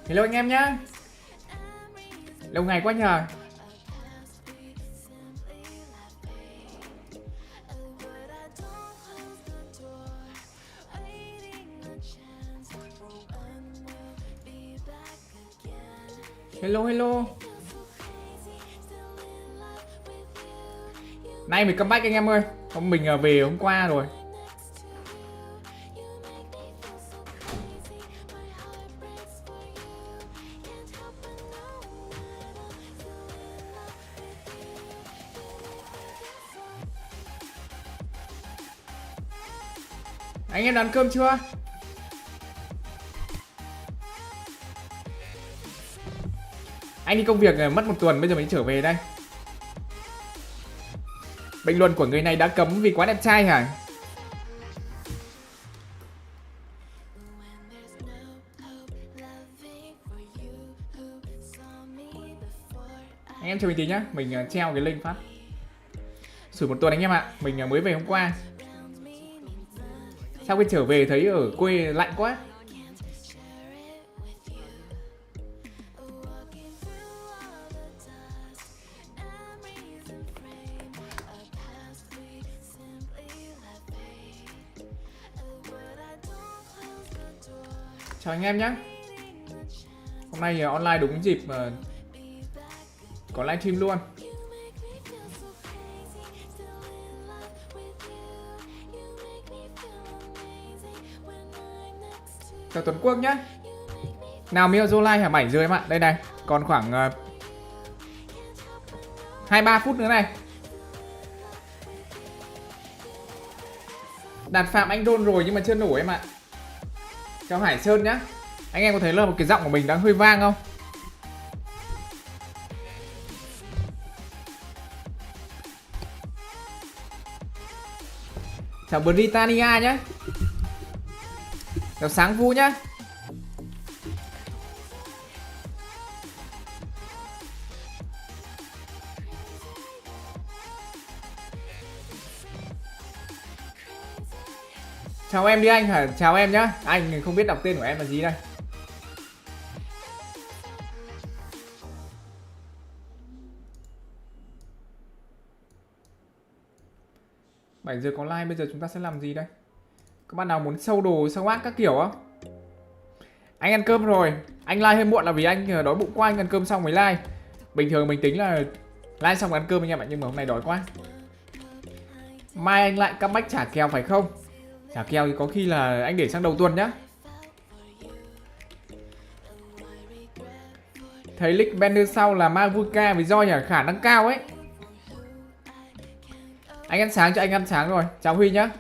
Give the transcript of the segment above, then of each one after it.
Hello anh em nhá. Lâu ngày quá nhờ. Hello. Nay mình comeback anh em ơi. Mình về hôm qua rồi. Anh em đã ăn cơm chưa? Anh đi công việc mất một tuần, bây giờ mình trở về đây. Bình luận của người này đã cấm vì quá đẹp trai hả? Anh em chờ mình tí nhá, mình treo cái link phát. Sủi một tuần anh em ạ, mình mới về hôm qua. Sau khi trở về thấy ở quê lạnh quá. Chào anh em nhé. Hôm nay online đúng dịp có livestream luôn. Chào Tuấn Quốc nhá. Nào Mio Zolai hả 7 giờ em ạ. Đây này, còn khoảng 2-3 phút nữa này. Đạt phạm anh đôn rồi nhưng mà chưa nổ em ạ. Chào Hải Sơn nhá. Anh em có thấy là một cái giọng của mình đang hơi vang không? Chào Britannia nhá. Chào Sáng Vũ nhá. Chào em đi anh hả? Chào em nhá. Anh không biết đọc tên của em là gì đây. Bảy giờ có like, bây giờ chúng ta sẽ làm gì đây? Các bạn nào muốn sâu đồ, sâu ác các kiểu không? Anh ăn cơm rồi. Anh like hơi muộn là vì anh đói bụng quá, anh ăn cơm xong mới like. Bình thường mình tính là like xong ăn cơm anh em ạ, nhưng mà hôm nay đói quá. Mai anh lại comeback trả kèo phải không? Trả kèo thì có khi là anh để sang đầu tuần nhá. Thấy link banner sau là Mavuka với Joy nhỉ? Khả năng cao ấy. Anh ăn sáng cho anh ăn sáng rồi. Chào Huy nhá.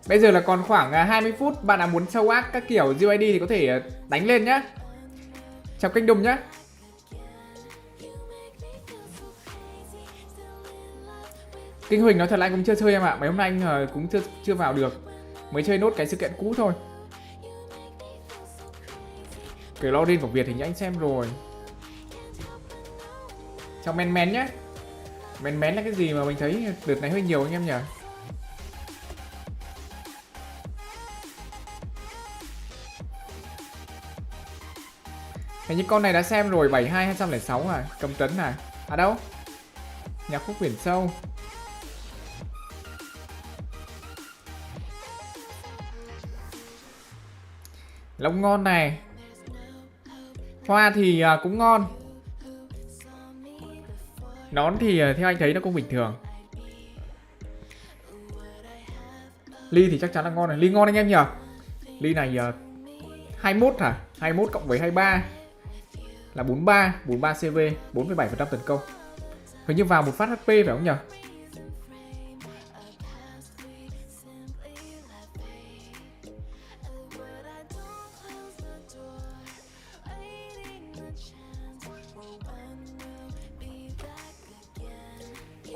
Bây giờ là còn khoảng 20 phút. Bạn nào muốn sâu ác các kiểu UID thì có thể đánh lên nhá. Chào kênh Đùng nhá. Kinh Huỳnh nói thật là anh cũng chưa chơi em ạ. Mấy hôm nay anh cũng chưa vào được. Mới chơi nốt cái sự kiện cũ thôi. Cái login của Việt thì anh xem rồi. Chào men mén nhá. Men mén là cái gì mà mình thấy đợt này hơi nhiều anh em nhỉ? Hình như con này đã xem rồi. 72206 à? Cầm tấn à? À đâu? Nhạc khúc biển sâu. Lông ngon này. Hoa thì cũng ngon. Nón thì theo anh thấy nó cũng bình thường. Ly thì chắc chắn là ngon này. Ly ngon anh em nhỉ? Ly này 21 hả? 21 cộng với 23 là 43 CV, 4,7% tấn công. Hình như vào một phát HP phải không nhỉ?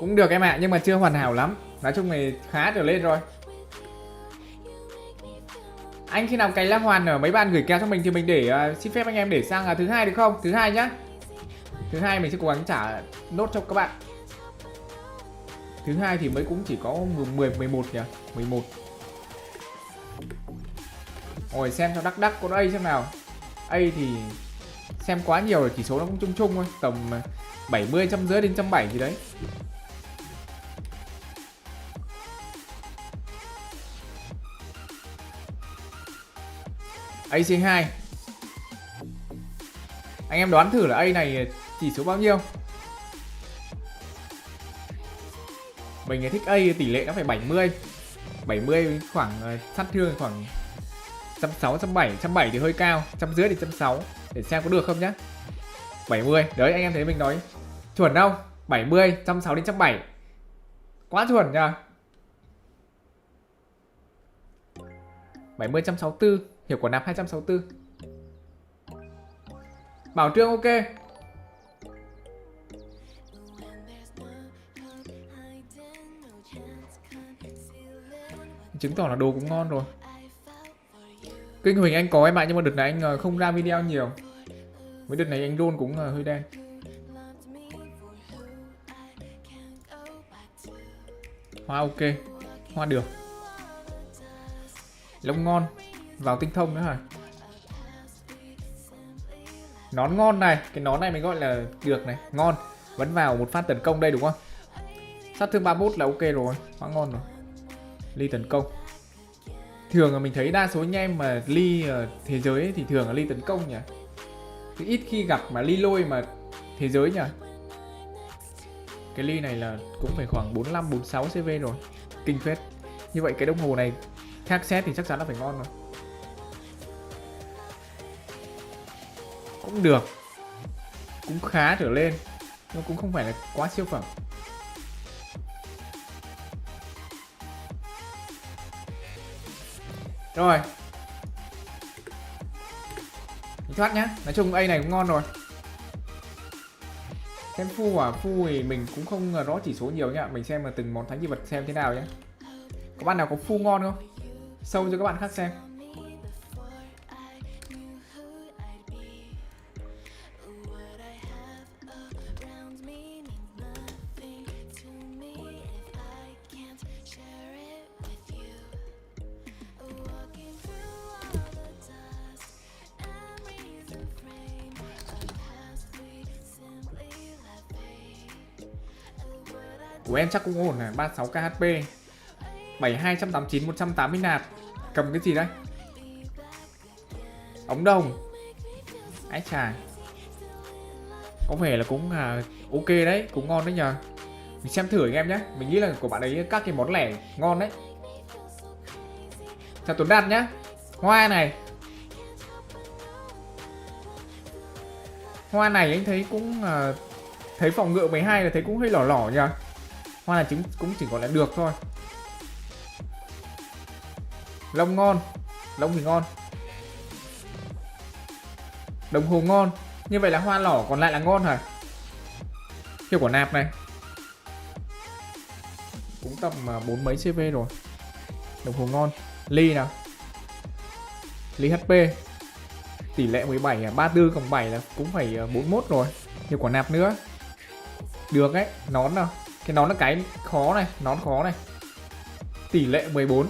Cũng được em ạ, nhưng mà chưa hoàn hảo lắm. Nói chung thì khá trở lên rồi. Anh khi nào cày La Hoàn ở mấy bạn gửi kèo cho mình thì mình để xin phép anh em để sang thứ hai được không? Thứ hai nhá. Thứ hai mình sẽ cố gắng trả nốt cho các bạn. Thứ hai thì mới cũng chỉ có 10 11 nhỉ, 11. Rồi xem cho đắc con A xem nào. A thì xem quá nhiều rồi, chỉ số nó cũng chung chung thôi, tầm 70 trăm rưỡi đến 170 gì đấy. AC2. Anh em đoán thử là A này chỉ số bao nhiêu? Mình thích A tỷ lệ nó phải 70. 70 khoảng sát thương khoảng 160, 170, 170 thì hơi cao, 150 thì 160 để xem có được không nhá. 70. Đấy anh em thấy mình nói chuẩn không? 70, 160 đến 170. Quá chuẩn nha. 70, 164, hiệu quả nạp 264. Bảo trương ok. Chứng tỏ là đồ cũng ngon rồi. Kinh Huỳnh anh có em ạ, nhưng mà đợt này anh không ra video nhiều. Với đợt này anh roll cũng hơi đen. Hoa ok, hoa được. Lông ngon, vào tinh thông nữa hả? Nón ngon này, cái nón này mình gọi là được này, ngon. Vẫn vào một phát tấn công đây đúng không? Sát thương 31 là ok rồi, quá ngon rồi. Ly tấn công. Thường là mình thấy đa số anh em mà ly thế giới ấy, thì thường là ly tấn công nhỉ. Thì ít khi gặp mà ly lôi mà thế giới nhỉ. Cái ly này là cũng phải khoảng 45 46 CV rồi. Kinh phết. Như vậy cái đồng hồ này khác set thì chắc chắn là phải ngon rồi. Cũng được. Cũng khá trở lên. Nhưng cũng không phải là quá siêu phẩm. Rồi. Mình thoát nhá. Nói chung A này cũng ngon rồi. Xem phu à, phu thì mình cũng không rõ chỉ số nhiều nhá. Mình xem là từng món thánh di vật xem thế nào nhé. Có bạn nào có phu ngon không? Sâu cho các bạn khác xem. Của em chắc cũng ổn này, 36k HP, 7289, 180 nạp. Cầm cái gì đấy? Ống đồng. Ái chà. Có vẻ là cũng ok đấy, cũng ngon đấy nhờ. Mình xem thử anh em nhé. Mình nghĩ là của bạn ấy các cái món lẻ ngon đấy. Chào Tuấn Đạt nhá. Hoa này. Hoa này anh thấy cũng thấy phòng ngự 12 là thấy cũng hơi lỏ lỏ nhờ. Hoa này cũng chỉ gọi là được thôi. Lông ngon. Lông thì ngon. Đồng hồ ngon. Như vậy là hoa lỏ còn lại là ngon hả? Hiệu quả nạp này cũng tầm 4 mấy CV rồi. Đồng hồ ngon. Ly nào. Ly HP tỷ lệ 17, 34 cộng 7 là cũng phải 41 rồi. Hiệu quả nạp nữa. Được ấy. Nón nào. Cái nón là cái khó này. Nón khó này. Tỷ lệ 14.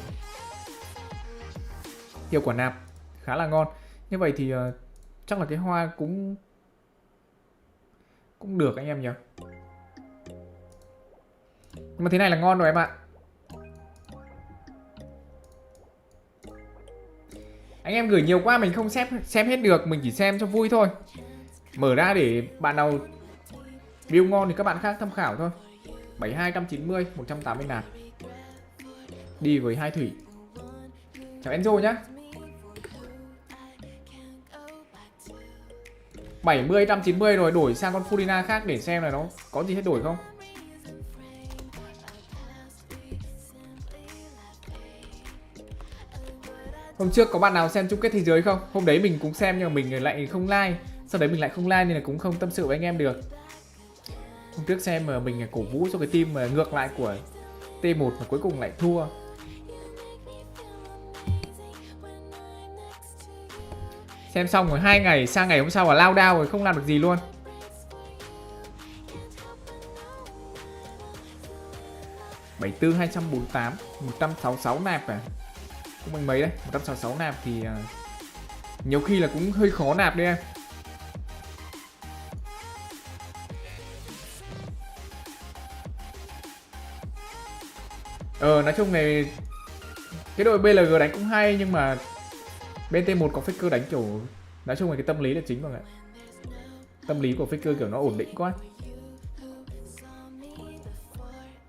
Hiệu quả nạp khá là ngon. Như vậy thì chắc là cái hoa cũng được anh em nhỉ. Nhưng mà thế này là ngon rồi em ạ. Anh em gửi nhiều quá mình không xem hết được. Mình chỉ xem cho vui thôi. Mở ra để bạn nào build ngon thì các bạn khác tham khảo thôi. 7290, 180 nạp. Đi với hai thủy. Chào Enzo nhá. 70, 190 rồi, đổi sang con Furina khác để xem là nó có gì thay đổi không. Hôm trước có bạn nào xem chung kết thế giới không? Hôm đấy mình cũng xem nhưng mà mình lại không like. Sau đấy mình lại không like nên là cũng không tâm sự với anh em được. Hôm trước xem mà mình cổ vũ cho cái team ngược lại của T1 và cuối cùng lại thua. Xem xong rồi 2 ngày, sang ngày hôm sau là lao đao rồi, không làm được gì luôn. 74 248 166 nạp à. Cũng bằng mấy đấy, 166 nạp thì nhiều khi là cũng hơi khó nạp đấy em. Nói chung này cái đội BLG đánh cũng hay, nhưng mà bên T1 có faker đánh kiểu, nói chung là cái tâm lý là chính mọi người ạ. Tâm lý của faker kiểu nó ổn định quá.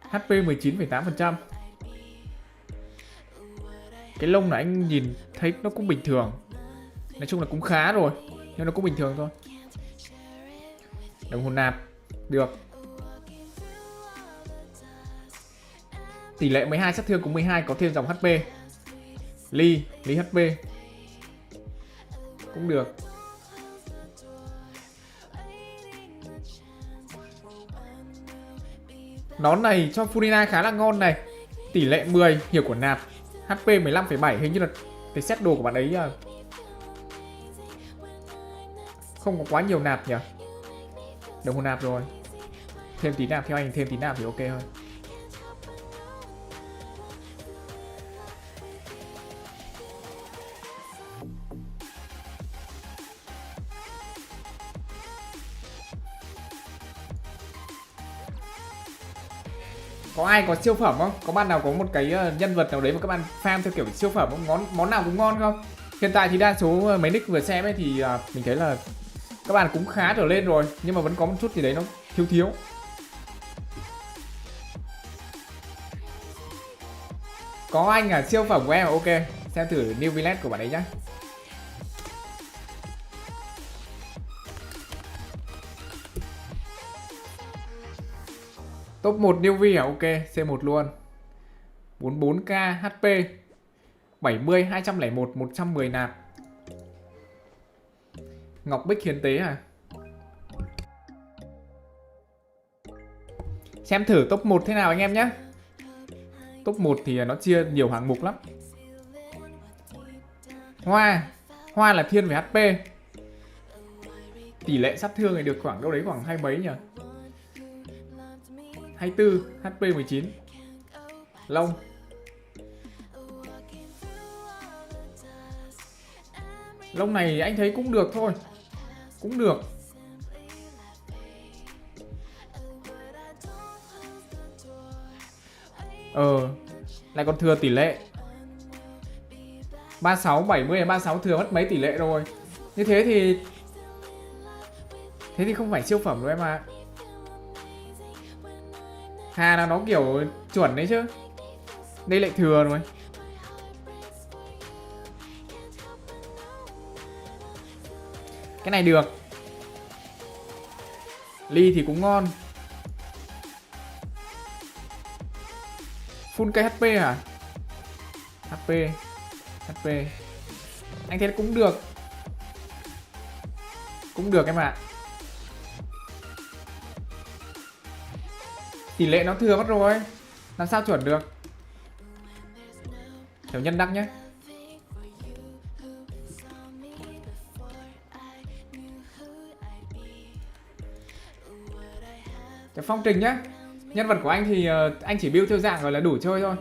HP 19,8%. Cái lông này anh nhìn thấy nó cũng bình thường. Nói chung là cũng khá rồi, nhưng nó cũng bình thường thôi. Đồng hồ nạp được. Tỷ lệ 12 sát thương cùng 12 có thêm dòng HP. Ly HP cũng được. Nón này cho Furina khá là ngon này. Tỷ lệ 10 hiệu quả nạp, HP 15,7. Hình như là cái set đồ của bạn ấy không có quá nhiều nạp nhỉ. Đồng hồ nạp rồi. Thêm tí nạp, theo anh thêm tí nạp thì ok thôi. Có ai có siêu phẩm không? Có bạn nào có một cái nhân vật nào đấy mà các bạn farm theo kiểu siêu phẩm không? Món nào cũng ngon không? Hiện tại thì đa số mấy nick vừa xem ấy thì mình thấy là các bạn cũng khá trở lên rồi, nhưng mà vẫn có một chút gì đấy nó thiếu. Có anh siêu phẩm của em, ok. Xem thử new village của bạn ấy nhá. Top 1 Newbie ok, C1 luôn. 44k HP, 70 201 110 nạp. Ngọc Bích hiến tế à? Xem thử top 1 thế nào anh em nhé. Top 1 thì nó chia nhiều hạng mục lắm. Hoa là thiên về HP. Tỷ lệ sát thương này được khoảng đâu đấy khoảng hai mấy nhỉ? 24, HP 19. Lông. Lông này anh thấy cũng được thôi. Cũng được. Lại còn thừa tỷ lệ 36, 70, 36 thừa mất mấy tỷ lệ rồi. Như thế thì không phải siêu phẩm đâu em ạ. Hà là nó kiểu chuẩn đấy chứ. Đây lại thừa rồi. Cái này được. Ly thì cũng ngon. Full cây HP hả? HP anh thấy cũng được. Cũng được em ạ. Tỷ lệ nó thừa mất rồi. Làm sao chuẩn được. Kiểu nhân đắc nhé. Cái phong trình nhá. Nhân vật của anh thì anh chỉ build theo dạng gọi là đủ chơi thôi.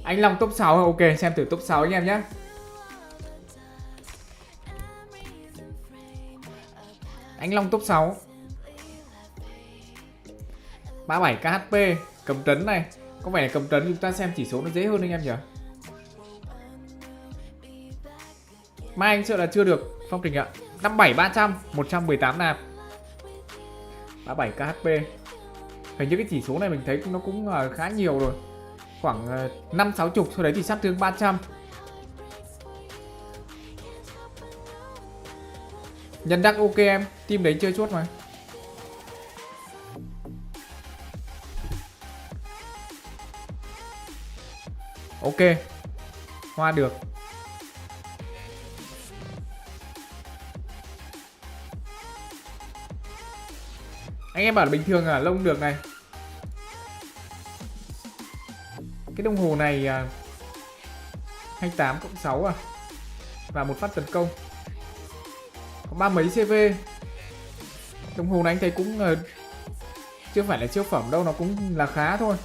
Anh Long top 6, ok, xem thử top 6 anh em nhé. Anh Long top 6, 37k HP, cầm trấn này. Có vẻ là cầm trấn chúng ta xem chỉ số nó dễ hơn anh em nhỉ. Mai anh sợ là chưa được phong trình ạ. 57 300, 118 nạp, 37k HP. Hình như cái chỉ số này mình thấy nó cũng khá nhiều rồi. Khoảng 5-60, sau đấy thì sát thương 300. Nhân đắc ok em, team đấy chơi chốt mà. Ok, hoa được. Anh em bảo là bình thường lông được này. Cái đồng hồ này 28 cộng 6 à. Và một phát tấn công. Có ba mấy CV. Đồng hồ này anh thấy cũng chưa phải là siêu phẩm đâu, nó cũng là khá thôi.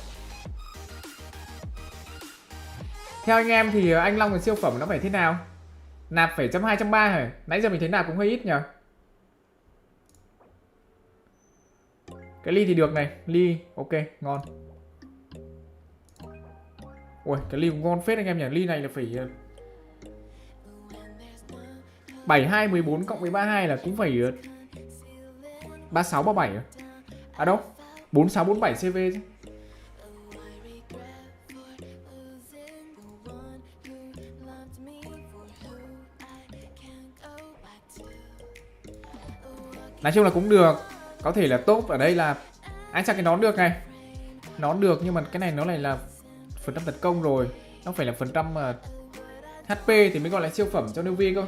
Theo anh em thì anh Long cái siêu phẩm nó phải thế nào? Nạp phải 120, 130 hả? Nãy giờ mình thấy nạp cũng hơi ít nhỉ. Cái ly thì được này, ly ok, ngon. Ui, cái ly cũng ngon phết anh em nhỉ. Ly này là phải 72, 14 cộng với 32 là cũng phải 36, 37 à? À đâu? 46, 47 CV chứ. Nói chung là cũng được. Có thể là top ở đây là anh chắc cái nón được này. Nón được nhưng mà cái này nó lại là phần trăm tấn công rồi. Nó phải là phần trăm HP thì mới gọi là siêu phẩm cho newbie cơ.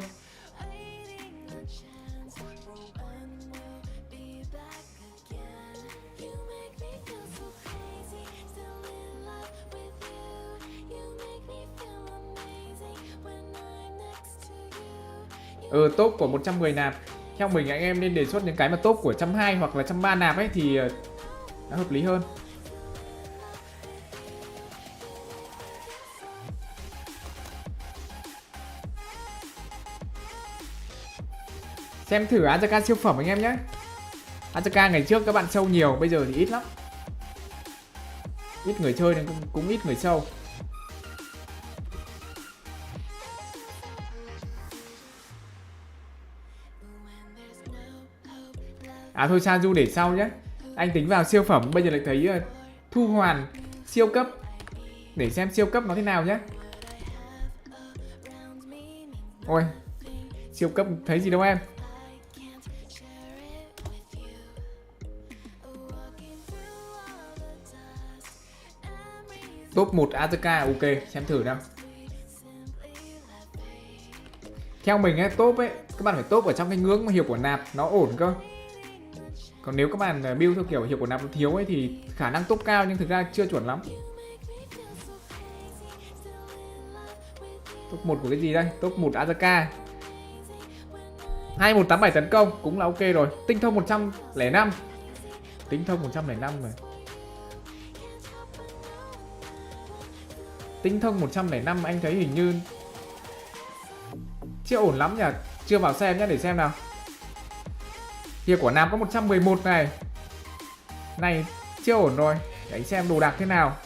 Top của 110 nạp. Theo mình anh em nên đề xuất những cái mà top của 120 hoặc là 130 nạp ấy thì nó hợp lý hơn. Xem thử AnDz siêu phẩm anh em nhé. AnDz ngày trước các bạn sâu nhiều, bây giờ thì ít lắm. Ít người chơi nên cũng ít người sâu. À thôi Sanju để sau nhé. Anh tính vào siêu phẩm, bây giờ lại thấy thu hoàn siêu cấp. Để xem siêu cấp nó thế nào nhé. Ôi, siêu cấp thấy gì đâu em. Top 1 AnDz ok, xem thử nào. Theo mình ấy, top ấy, các bạn phải top ở trong cái ngưỡng mà hiệu quả nạp nó ổn cơ. Còn nếu các bạn build theo kiểu hiệu quả nạp nó thiếu ấy thì khả năng top cao nhưng thực ra chưa chuẩn lắm. Top 1 của cái gì đây? Top 1 AnDz 2187 tấn công cũng là ok rồi. Tinh thông 105. Tinh thông 105 rồi. Tinh thông 105 anh thấy hình như chưa ổn lắm nhỉ. Chưa vào xem nhé, để xem nào. Hiệu quả nạp có 111 này. Này chưa ổn rồi. Để anh xem đồ đạc thế nào.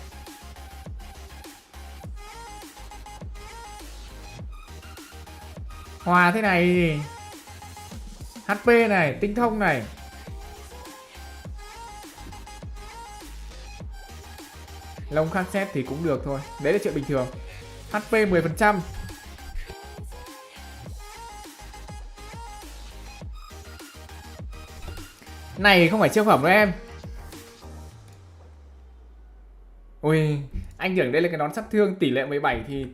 Hòa thế này thì HP này, tinh thông này. Lông khắc xét thì cũng được thôi. Đấy là chuyện bình thường. HP 10%. Này không phải siêu phẩm đâu em. Ui, anh tưởng đây là cái nón sát thương tỷ lệ 17 thì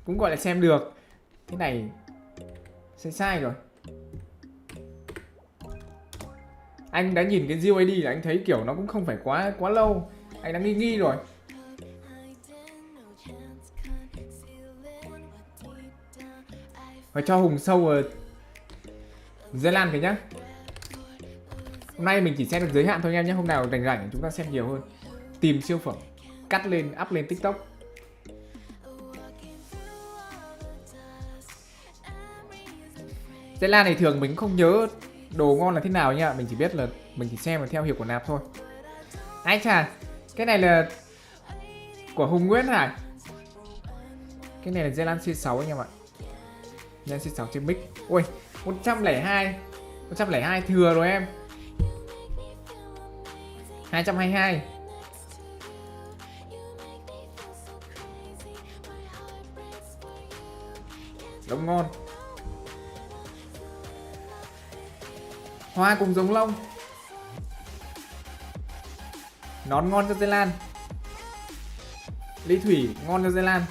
cũng gọi là xem được. Thế này sai rồi. Anh đã nhìn cái UAD là anh thấy kiểu nó cũng không phải quá lâu. Anh đã nghi rồi. Phải cho Hùng sâu ở Giới Lan cái nhá. Hôm nay mình chỉ xem được giới hạn thôi anh em nhé. Hôm nào rảnh rảnh chúng ta xem nhiều hơn. Tìm siêu phẩm, cắt lên, up lên TikTok. Giới Lan này thường mình không nhớ đồ ngon là thế nào nha. Mình chỉ biết là mình chỉ xem theo hiệu quả nạp thôi. Ai chà, cái này là của Hùng Nguyễn hả? Cái này là Giới Lan C6 anh em ạ. Giới Lan C6 trên mic. Ui, 102 thừa rồi em. 222. Đống ngon. Hoa cùng giống lông. Nón ngon cho Giới Lan. Ly thủy ngon cho Giới Lan.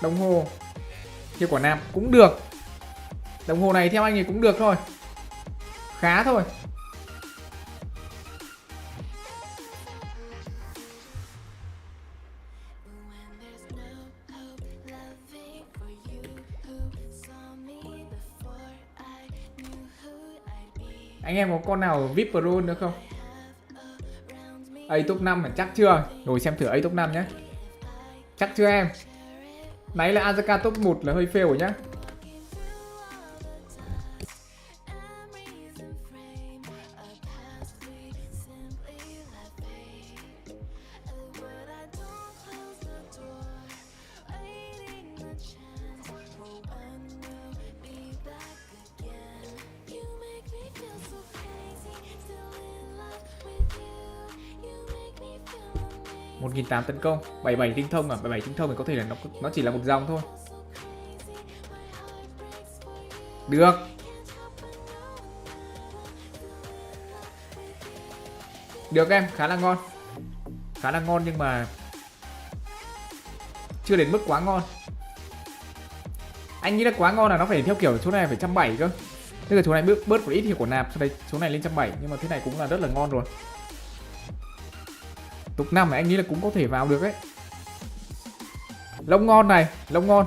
Đồng hồ hiệu quả nạp cũng được. Đồng hồ này theo anh thì cũng được thôi. Khá thôi. Anh em có con nào VIP Pro nữa không? A top 5 là chắc chưa? Rồi xem thử A top 5 nhé. Chắc chưa em? Nãy là Azaka top 1 là hơi fail rồi nhá. Một 1.800 tấn công, 77 tinh thông à? 77 tinh thông thì có thể là nó chỉ là một dòng thôi. Được. Được em, khá là ngon. Khá là ngon nhưng mà chưa đến mức quá ngon. Anh nghĩ là quá ngon là nó phải theo kiểu chỗ này phải 170 cơ. Tức là chỗ này bớt một ít thì của nạp, sau đây chỗ này lên 170, nhưng mà thế này cũng là rất là ngon rồi. Top 5 này anh nghĩ là cũng có thể vào được ấy. Lông ngon này, lông ngon.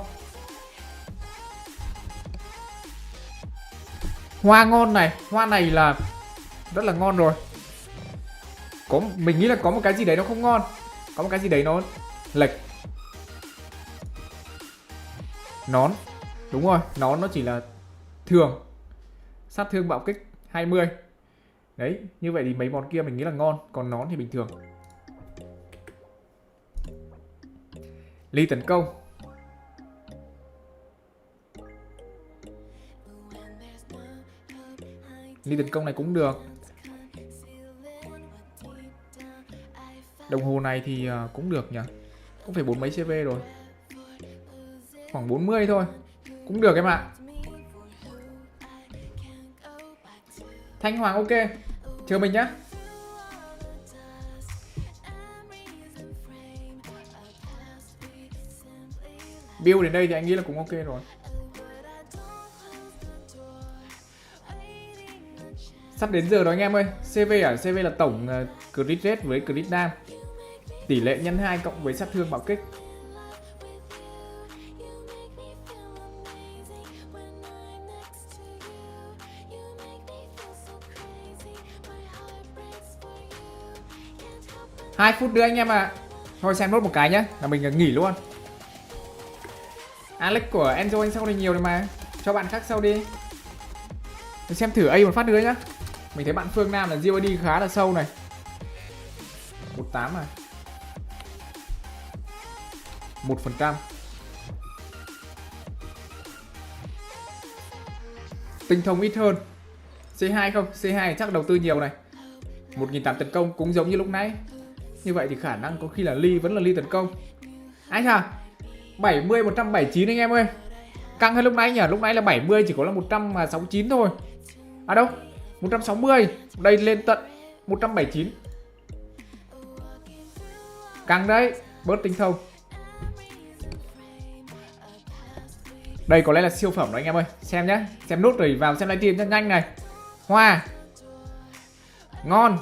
Hoa ngon này, hoa này là rất là ngon rồi. Mình nghĩ là có một cái gì đấy nó không ngon. Có một cái gì đấy nó lệch. Nón. Đúng rồi, nón nó chỉ là thường. Sát thương bạo kích 20. Đấy, như vậy thì mấy món kia mình nghĩ là ngon. Còn nón thì bình thường. Ly tấn công. Ly tấn công này cũng được. Đồng hồ này thì cũng được nhỉ. Cũng phải 4 mấy CV rồi. Khoảng 40 thôi. Cũng được em ạ. Thanh Hoàng ok. Chờ mình nhá. Build đến đây thì anh nghĩ là cũng ok rồi. Sắp đến giờ rồi anh em ơi. CV à? CV là tổng crit rate với crit dam. Tỷ lệ nhân 2 cộng với sát thương bạo kích. Hai phút nữa anh em ạ. Thôi xem nốt một cái nhá, là mình nghỉ luôn. Alex của Enzo anh sau này nhiều rồi mà. Cho bạn khác sau đi. Mình xem thử A một phát nữa nhá. Mình thấy bạn Phương Nam là GOD khá là sâu này. 18 à. 1%. Tinh thông ít hơn. C2 không? C2 chắc đầu tư nhiều này. 1.800 tấn công cũng giống như lúc nãy. Như vậy thì khả năng có khi là Ly vẫn là Ly tấn công. Anh à, 70 179 anh em ơi. Căng hơn lúc nãy nhỉ? Lúc nãy là 70 chỉ có là 169 thôi. À đâu? 160. Đây lên tận 179. Căng đấy, bớt tinh thông. Đây có lẽ là siêu phẩm đó anh em ơi. Xem nhá, xem nốt rồi vào xem livestream cho nhanh này. Hoa. Ngon.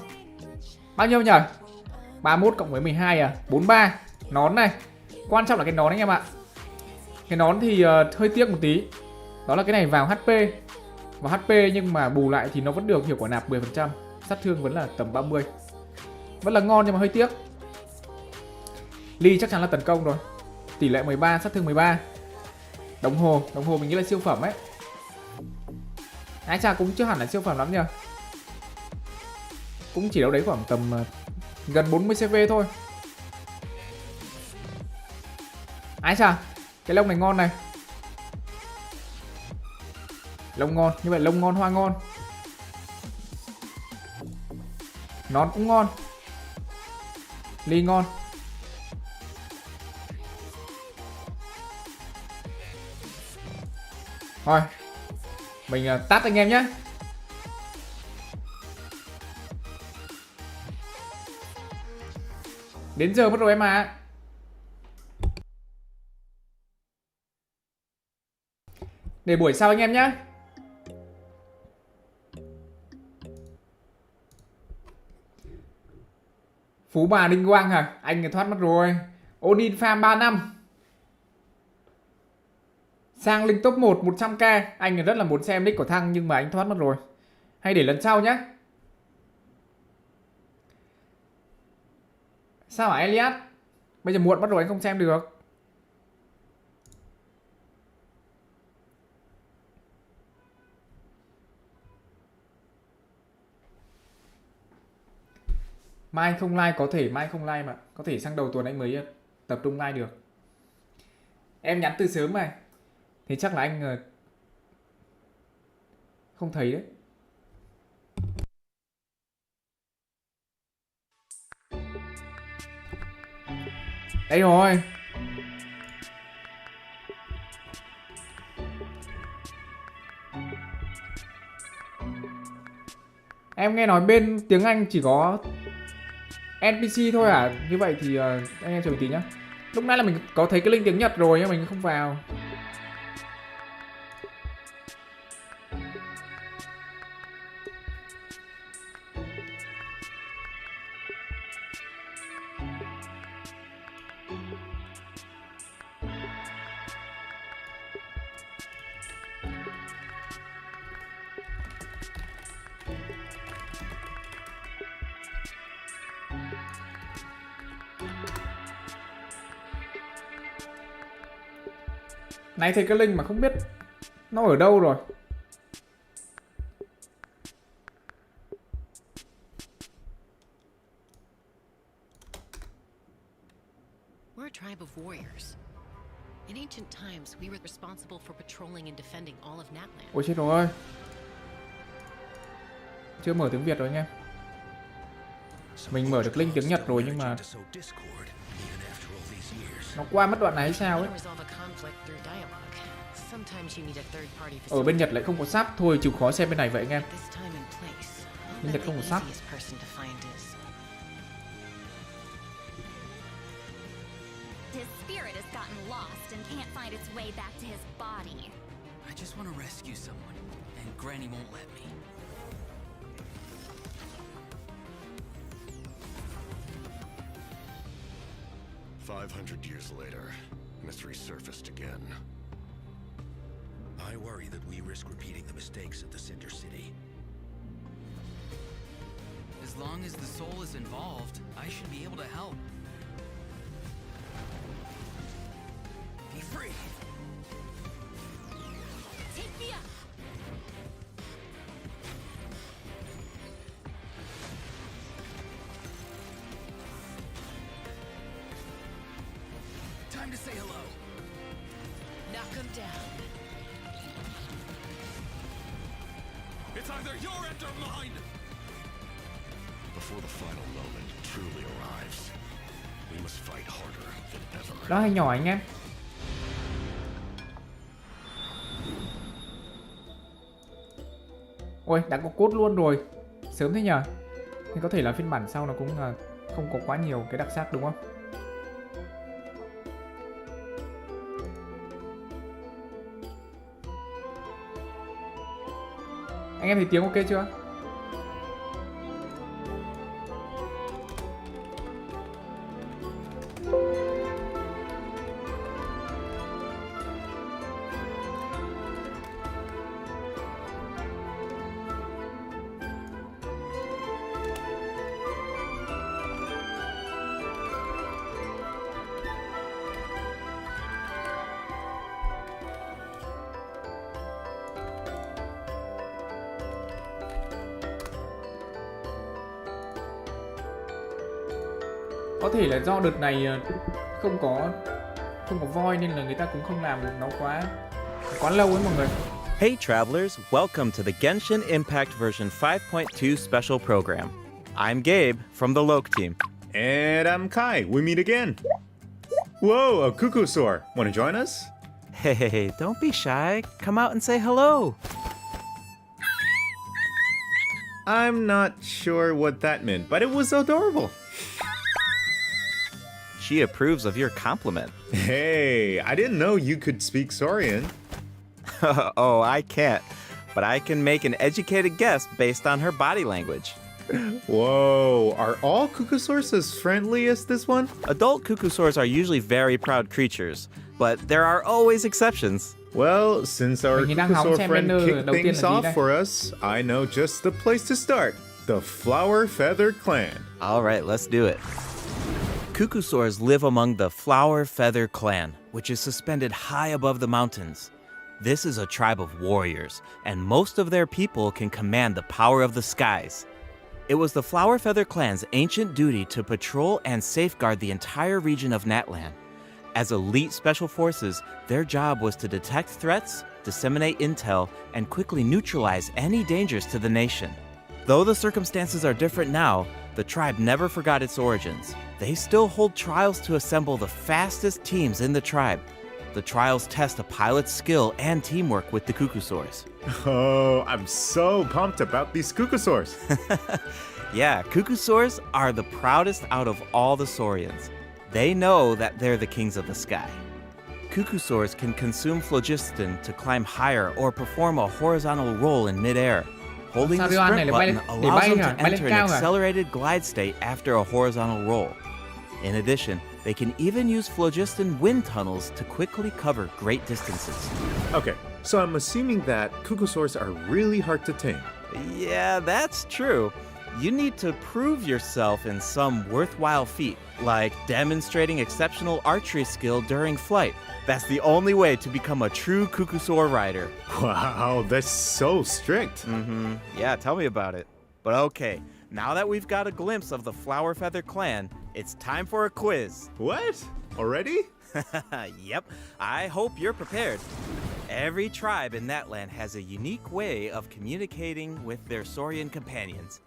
Bao nhiêu nhỉ? 31 cộng với 12 à? 43. Nón này. Quan trọng là cái nón anh em ạ. Cái nón thì hơi tiếc một tí. Đó là cái này vào HP. Vào HP nhưng mà bù lại thì nó vẫn được hiệu quả nạp 10%. Sát thương vẫn là tầm 30. Vẫn là ngon nhưng mà hơi tiếc. Ly chắc chắn là tấn công rồi. Tỷ lệ 13, sát thương 13. Đồng hồ mình nghĩ là siêu phẩm ấy. Ái chà cũng chưa hẳn là siêu phẩm lắm nhờ. Cũng chỉ đâu đấy khoảng tầm gần 40 CV thôi. Ái chà, cái lông này ngon này. Lông ngon, như vậy lông ngon, hoa ngon. Nón cũng ngon. Ly ngon. Thôi, mình tắt anh em nhé. Đến giờ mất rồi em à. Để buổi sau anh em nhé. Phú Bà Đinh Quang hả? Anh thoát mất rồi. Odin farm 3 năm. Sang link top 1 100k. Anh rất là muốn xem nick của Thăng nhưng mà anh thoát mất rồi. Hay để lần sau nhé. Sao hả Elias? Bây giờ muộn mất rồi anh không xem được. Mai anh không like, có thể mai không like mà. Có thể sang đầu tuần anh mới tập trung like được. Em nhắn từ sớm mà. Thế chắc là anh không thấy đấy. Đây rồi. Em nghe nói bên tiếng Anh chỉ có NPC thôi à? Như vậy thì anh em chờ một tí nhá. Lúc nãy là mình có thấy cái link tiếng Nhật rồi nhưng mình không vào. Này thấy cái link mà không biết nó ở đâu rồi. We're a tribe of warriors. In ancient times, we were responsible for patrolling and defending all of Natlan. Ôi chết rồi. Chưa mở tiếng Việt rồi anh em. Mình mở được link tiếng Nhật rồi nhưng mà nó qua mất đoạn này hay sao ấy. Ở bên Nhật lại không có sub. Thôi chịu khó xem bên này vậy anh em. Bên Nhật không có sub. His spirit has gotten lost and can't find its way back to his body. I just want to rescue someone, and Granny won't let me. "500 years later, mystery surfaced again. I worry that we risk repeating the mistakes of the Cinder City. As long as the soul is involved, I should be able to help. Be free! Take me up! Time to say hello. Knock him down. It's either your end or mine! Before the final moment truly arrives, we must fight harder than ever. Đó hay nhỏ anh em. Ôi đã có cốt luôn rồi. Sớm thế nhờ. Thì có thể là phiên bản sau nó cũng không có quá nhiều cái đặc sắc đúng không? Anh em thấy tiếng ok chưa? Có thể là do đợt này không có voi nên là người ta cũng không làm được nó quá lâu ấy mọi người. Hey travelers, welcome to the Genshin Impact version 5.2 special program. I'm Gabe from the Loke team. And I'm Kai. We meet again. Whoa, a Kukusaur. Want to join us? Hey, don't be shy. Come out and say hello. I'm not sure what that meant, but it was adorable. She approves of your compliment. Hey, I didn't know you could speak Saurian. Oh, I can't, but I can make an educated guess based on her body language. Whoa, are all Kukusaurs as friendly as this one? Adult Kukusaurs are usually very proud creatures, but there are always exceptions. Well, since our Mình đang hóng Kukusaur xem friend banner kicked đầu tiên things là gì off đây? for us, I know just the place to start. The Flower Feather Clan. All right, let's do it. Cuckoosaurs live among the Flower Feather Clan, which is suspended high above the mountains. This is a tribe of warriors, and most of their people can command the power of the skies. It was the Flower Feather Clan's ancient duty to patrol and safeguard the entire region of Natlan. As elite special forces, their job was to detect threats, disseminate intel, and quickly neutralize any dangers to the nation. Though the circumstances are different now, the tribe never forgot its origins. They still hold trials to assemble the fastest teams in the tribe. The trials test a pilot's skill and teamwork with the Cuckoosaurs. Oh, I'm so pumped about these Cuckoosaurs. Yeah, Cuckoosaurs are the proudest out of all the Saurians. They know that they're the kings of the sky. Cuckoosaurs can consume phlogiston to climb higher or perform a horizontal roll in midair. Holding the sprint button allows them to enter an accelerated glide state after a horizontal roll. In addition, they can even use phlogiston wind tunnels to quickly cover great distances. Okay, so I'm assuming that Cuckoosaurs are really hard to tame. Yeah, that's true. You need to prove yourself in some worthwhile feat, like demonstrating exceptional archery skill during flight. That's the only way to become a true Cuckoosaur rider. Wow, that's so strict. Yeah, tell me about it. But okay, now that we've got a glimpse of the Flower Feather Clan, it's time for a quiz. What? Already? Yep, I hope you're prepared. Every tribe in Natlan has a unique way of communicating with their Saurian companions.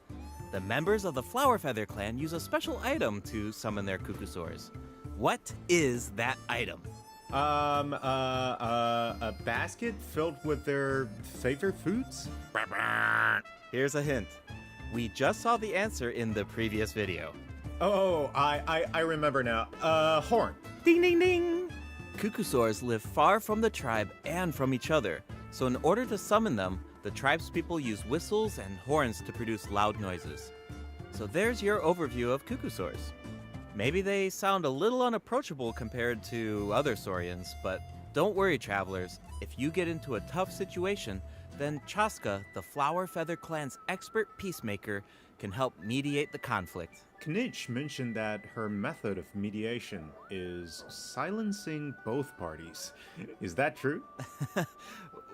The members of the Flower Feather Clan use a special item to summon their Cuckoosaurs. What is that item? A basket filled with their favorite foods? Here's a hint. We just saw the answer in the previous video. Oh, I remember now. Horn. Ding ding ding! Cuckoosaurs live far from the tribe and from each other, so in order to summon them, the tribe's people use whistles and horns to produce loud noises. So there's your overview of Cuckoosaurs. Maybe they sound a little unapproachable compared to other Saurians, but don't worry, travelers. If you get into a tough situation, then Chasca, the Flower Feather Clan's expert peacemaker, can help mediate the conflict. Knitch mentioned that her method of mediation is silencing both parties. Is that true?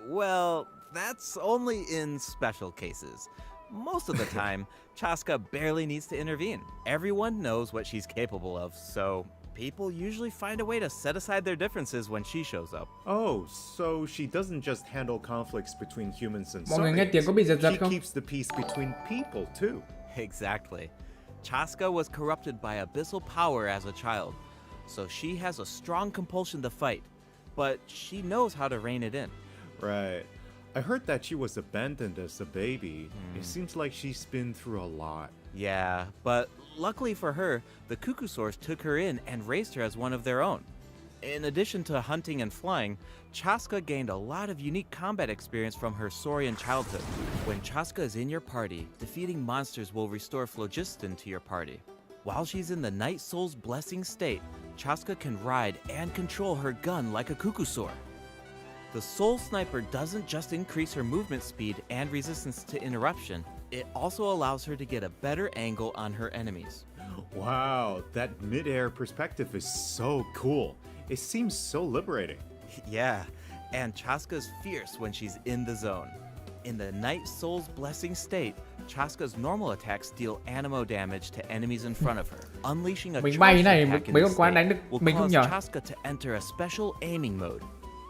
Well, that's only in special cases. Most of the time, Chasca barely needs to intervene. Everyone knows what she's capable of, so people usually find a way to set aside their differences when she shows up. Oh, so she doesn't just handle conflicts between humans and Mọi người nghe tiếng có bị giật Saurians. giật She không? keeps the peace between people too. Exactly. Chasca was corrupted by abyssal power as a child, so she has a strong compulsion to fight, but she knows how to rein it in. Right. I heard that she was abandoned as a baby. It seems like she's been through a lot. Yeah, but luckily for her, the Cuckoosaurs took her in and raised her as one of their own. In addition to hunting and flying, Chasca gained a lot of unique combat experience from her Saurian childhood. When Chasca is in your party, defeating monsters will restore phlogiston to your party. While she's in the Night Soul's blessing state, Chasca can ride and control her gun like a Cuckoosaur. The Soul Sniper doesn't just increase her movement speed and resistance to interruption, it also allows her to get a better angle on her enemies. Wow, that mid-air perspective is so cool. It seems so liberating. Yeah, and Chasca's fierce when she's in the zone. In the Night Soul's blessing state, Chasca's normal attacks deal animo damage to enemies in front of her. Unleashing a Mình bay thế charge này attack in mấy this con quái đánh state được will mình không cause nhờ? Chasca to enter a special aiming mode.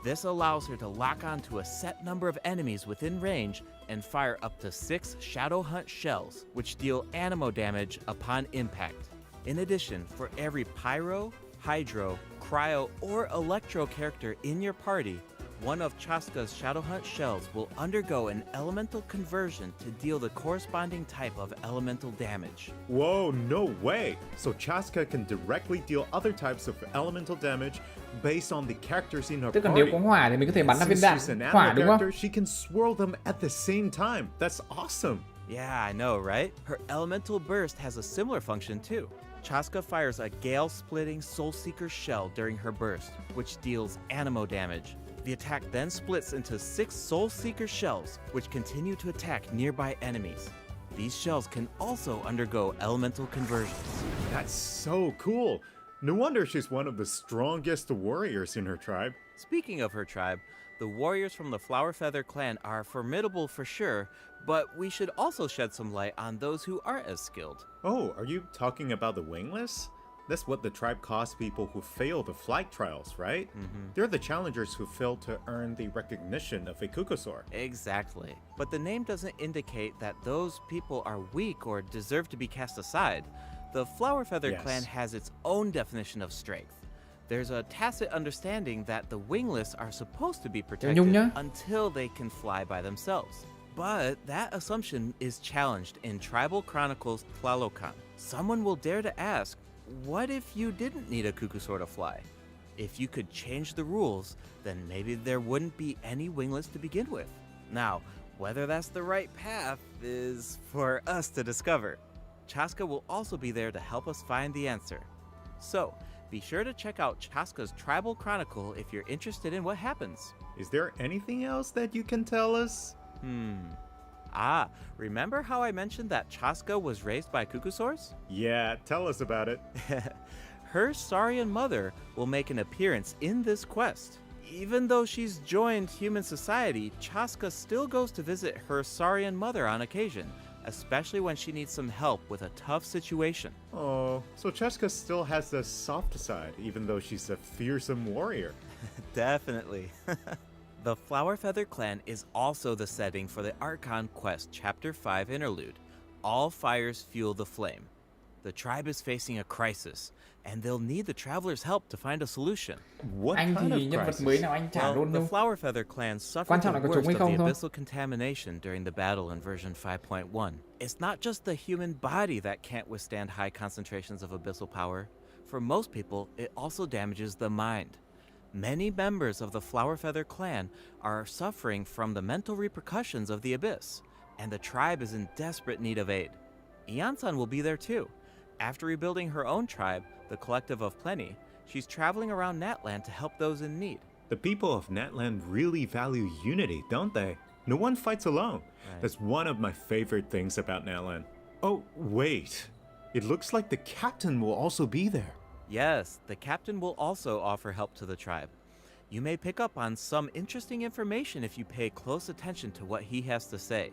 This allows her to lock onto a set number of enemies within range and fire up to 6 Shadow Hunt shells, which deal animo damage upon impact. In addition, for every Pyro, Hydro, Cryo, or Electro character in your party, one of Chasca's Shadow Hunt shells will undergo an elemental conversion to deal the corresponding type of elemental damage. Whoa, no way! So Chasca can directly deal other types of elemental damage based on the characters in her Tức là party. nếu có hỏa thì mình có thể bắn ra viên Since đạn she's an hỏa animal đúng không? character, she can swirl them at the same time. That's awesome! Yeah, I know, right? Her elemental burst has a similar function too. Chasca fires a gale-splitting Soul Seeker shell during her burst, which deals animo damage. The attack then splits into 6 Soul Seeker shells, which continue to attack nearby enemies. These shells can also undergo elemental conversions. That's so cool! No wonder she's one of the strongest warriors in her tribe. Speaking of her tribe, the warriors from the Flower Feather clan are formidable for sure, but we should also shed some light on those who aren't as skilled. Oh, are you talking about the wingless? That's what the tribe calls people who fail the flight trials, right? They're the challengers who fail to earn the recognition of a Kukusaur. Exactly. But the name doesn't indicate that those people are weak or deserve to be cast aside. The Flower Feather Yes. clan has its own definition of strength. There's a tacit understanding that the wingless are supposed to be protected Nhung nhá. until they can fly by themselves. But that assumption is challenged in Tribal Chronicles Tlalocan. Someone will dare to ask, what if you didn't need a Kukusaur to fly? If you could change the rules, then maybe there wouldn't be any wingless to begin with. Now, whether that's the right path is for us to discover. Chasca will also be there to help us find the answer. So, be sure to check out Chasca's Tribal Chronicle if you're interested in what happens. Is there anything else that you can tell us? Remember how I mentioned that Chasca was raised by Kukusaurs? Yeah, tell us about it. Her Saurian mother will make an appearance in this quest. Even though she's joined human society, Chasca still goes to visit her Saurian mother on occasion, especially when she needs some help with a tough situation. Oh, so Chasca still has the soft side, even though she's a fearsome warrior. Definitely. The Flower Feather clan is also the setting for the Archon Quest Chapter 5 interlude, All Fires Fuel the Flame. The tribe is facing a crisis, and they'll need the travelers' help to find a solution. What Anh kind thì of nhân vật crisis? mới nào anh chả Well, luôn the đâu. Flower Feather clan suffered Quan trọng the là có worst trúng hay of the không thôi. abyssal contamination during the battle in version 5.1. It's not just the human body that can't withstand high concentrations of abyssal power. For most people, it also damages the mind. Many members of the Flower Feather clan are suffering from the mental repercussions of the abyss, and the tribe is in desperate need of aid. Iansan will be there too. After rebuilding her own tribe, the Collective of Plenty, she's traveling around Natlan to help those in need. The people of Natlan really value unity, don't they? No one fights alone. Right. That's one of my favorite things about Natlan. Oh, wait. It looks like the captain will also be there. Yes, the captain will also offer help to the tribe. You may pick up on some interesting information if you pay close attention to what he has to say.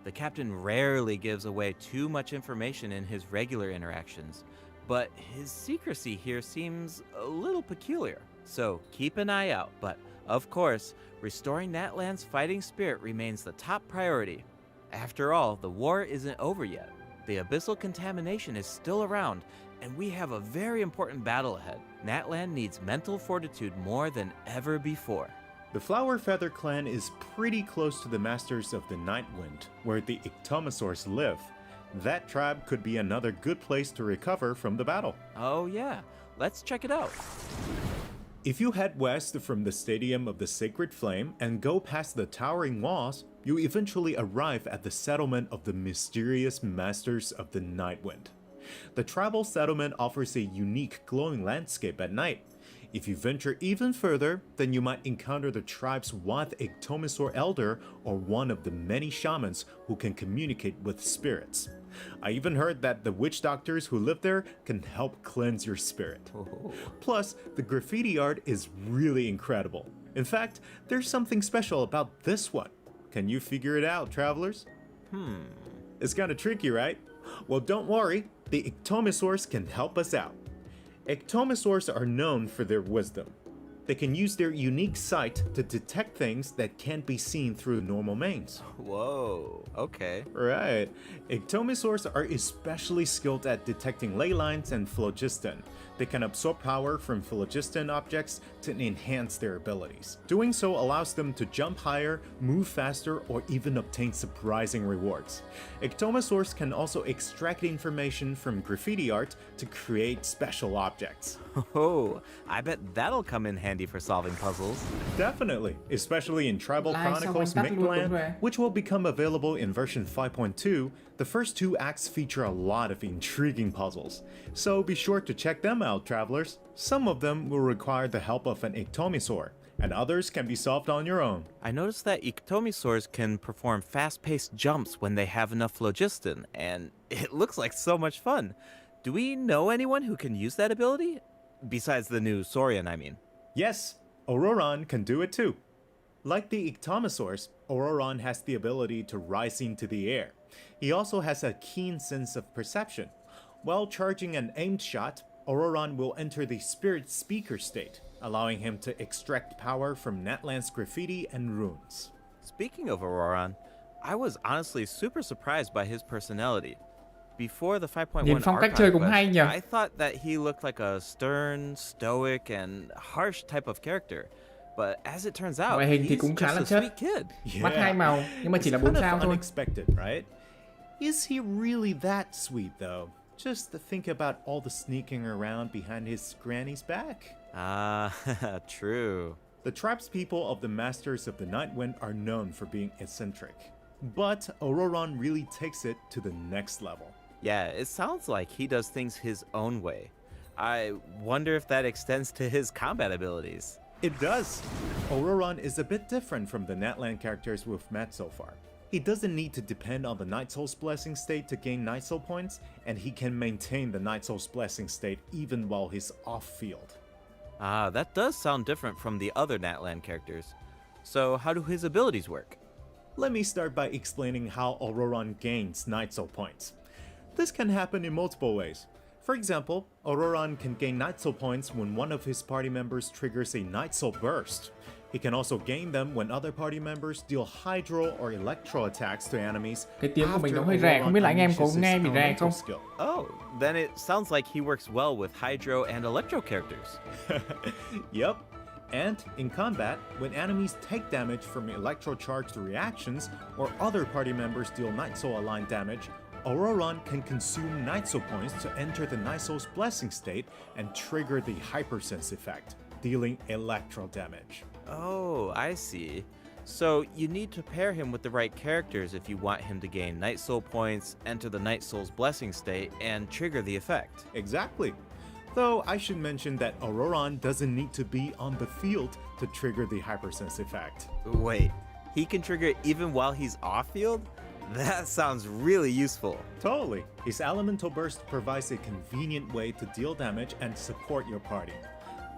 The captain rarely gives away too much information in his regular interactions, but his secrecy here seems a little peculiar. So keep an eye out, but of course, restoring Natlan's fighting spirit remains the top priority. After all, the war isn't over yet. The abyssal contamination is still around, and we have a very important battle ahead. Natlan needs mental fortitude more than ever before. The Flower Feather clan is pretty close to the Masters of the Night Wind, where the Ictomosaurs live. That tribe could be another good place to recover from the battle. Oh yeah, let's check it out. If you head west from the Stadium of the Sacred Flame and go past the towering walls, you eventually arrive at the settlement of the mysterious Masters of the Night Wind. The tribal settlement offers a unique glowing landscape at night. If you venture even further, then you might encounter the tribe's wild Ictomosaur elder or one of the many shamans who can communicate with spirits. I even heard that the witch doctors who live there can help cleanse your spirit. Plus, the graffiti art is really incredible. In fact, there's something special about this one. Can you figure it out, travelers? It's kind of tricky, right? Well, don't worry, the Ictomosaurs can help us out. Ictomosaurs are known for their wisdom. They can use their unique sight to detect things that can't be seen through normal means. Whoa, okay. Right. Ictomosaurs are especially skilled at detecting ley lines and phlogiston. They can absorb power from phlogiston objects to enhance their abilities. Doing so allows them to jump higher, move faster, or even obtain surprising rewards. Ictomosaurs can also extract information from graffiti art to create special objects. Oh, I bet that'll come in handy for solving puzzles. Definitely, especially in Tribal Like Chronicles someone tắt luôn Mictlan, rồi. which will become available in version 5.2. The first two acts feature a lot of intriguing puzzles, so be sure to check them out, travelers. Some of them will require the help of an Ictomosaur, and others can be solved on your own. I noticed that Ictomosaurs can perform fast-paced jumps when they have enough phlogiston, and it looks like so much fun. Do we know anyone who can use that ability? Besides the new Saurian, I mean. Yes, Ororon can do it too. Like the Ictomosaurs, Ororon has the ability to rise into the air. He also has a keen sense of perception. While charging an aimed shot, Ororon will enter the Spirit Speaker state, allowing him to extract power from Natlan's graffiti and runes. Speaking of Ororon, I was honestly super surprised by his personality. Before the 5.1 Nhìn phong cách chơi cũng hay Archive, nhỉ. I thought that he looked like a stern, stoic, and harsh type of character. But as it turns out, Ngoại hình thì he's cũng khá just là a chất. sweet kid. Mắt hai màu nhưng mà chỉ là It's 4 kind sao of thôi. unexpected, right? Is he really that sweet though? Just to think about all the sneaking around behind his granny's back. Ah, true. The tribespeople of the Masters of the Nightwind are known for being eccentric. But Ororon really takes it to the next level. Yeah, it sounds like he does things his own way. I wonder if that extends to his combat abilities. It does. Ororon is a bit different from the Natlan characters we've met so far. He doesn't need to depend on the Night Soul's Blessing state to gain Night Soul points, and he can maintain the Night Soul's Blessing state even while he's off-field. Ah, that does sound different from the other Natlan characters. So how do his abilities work? Let me start by explaining how Ororon gains Night Soul points. This can happen in multiple ways. For example, Ororon can gain Night Soul points when one of his party members triggers a Night Soul burst. He can also gain them when other party members deal hydro or electro attacks to enemies. Cái tiếng của mình nó after hơi rè, không biết là anh em có Ororon unleashes nghe his bị rè elemental không? skill. Oh, then it sounds like he works well with Hydro and Electro characters. Yep. And in combat, when enemies take damage from electro-charged reactions or other party members deal Night Soul aligned damage, Ororon can consume Night Soul points to enter the Night Soul's Blessing state and trigger the Hypersense effect, dealing electro damage. Oh, I see. So you need to pair him with the right characters if you want him to gain Night Soul points, enter the Night Soul's Blessing state, and trigger the effect. Exactly. Though I should mention that Ororon doesn't need to be on the field to trigger the Hypersense effect. Wait, he can trigger it even while he's off-field? That sounds really useful. Totally. His Elemental Burst provides a convenient way to deal damage and support your party.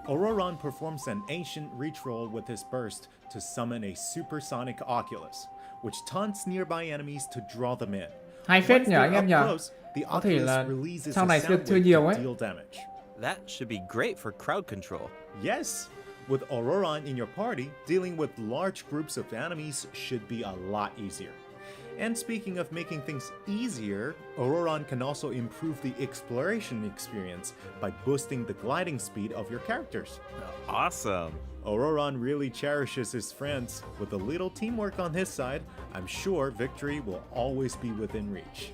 Ororon performs an ancient reach roll with his burst to summon a supersonic Oculus, which taunts nearby enemies to draw them in. Hay phết Once nhỉ anh they're em up nhỉ? close, the Có thể là Oculus releases sau a này sound chơi wave nhiều to ấy. deal damage. That should be great for crowd control. Yes, with Ororon in your party, dealing with large groups of enemies should be a lot easier. And speaking of making things easier, Ororon can also improve the exploration experience by boosting the gliding speed of your characters. Awesome. Ororon really cherishes his friends. With a little teamwork on his side, I'm sure victory will always be within reach.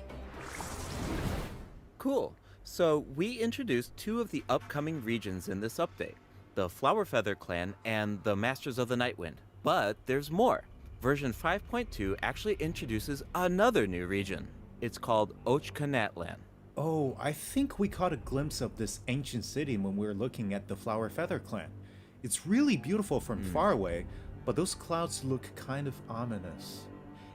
Cool. So we introduced two of the upcoming regions in this update, the Flower Feather Clan and the Masters of the Nightwind. But there's more. Version 5.2 actually introduces another new region. It's called Ochkanatlan. Oh, I think we caught a glimpse of this ancient city when we were looking at the Flower Feather Clan. It's really beautiful from far away, but those clouds look kind of ominous.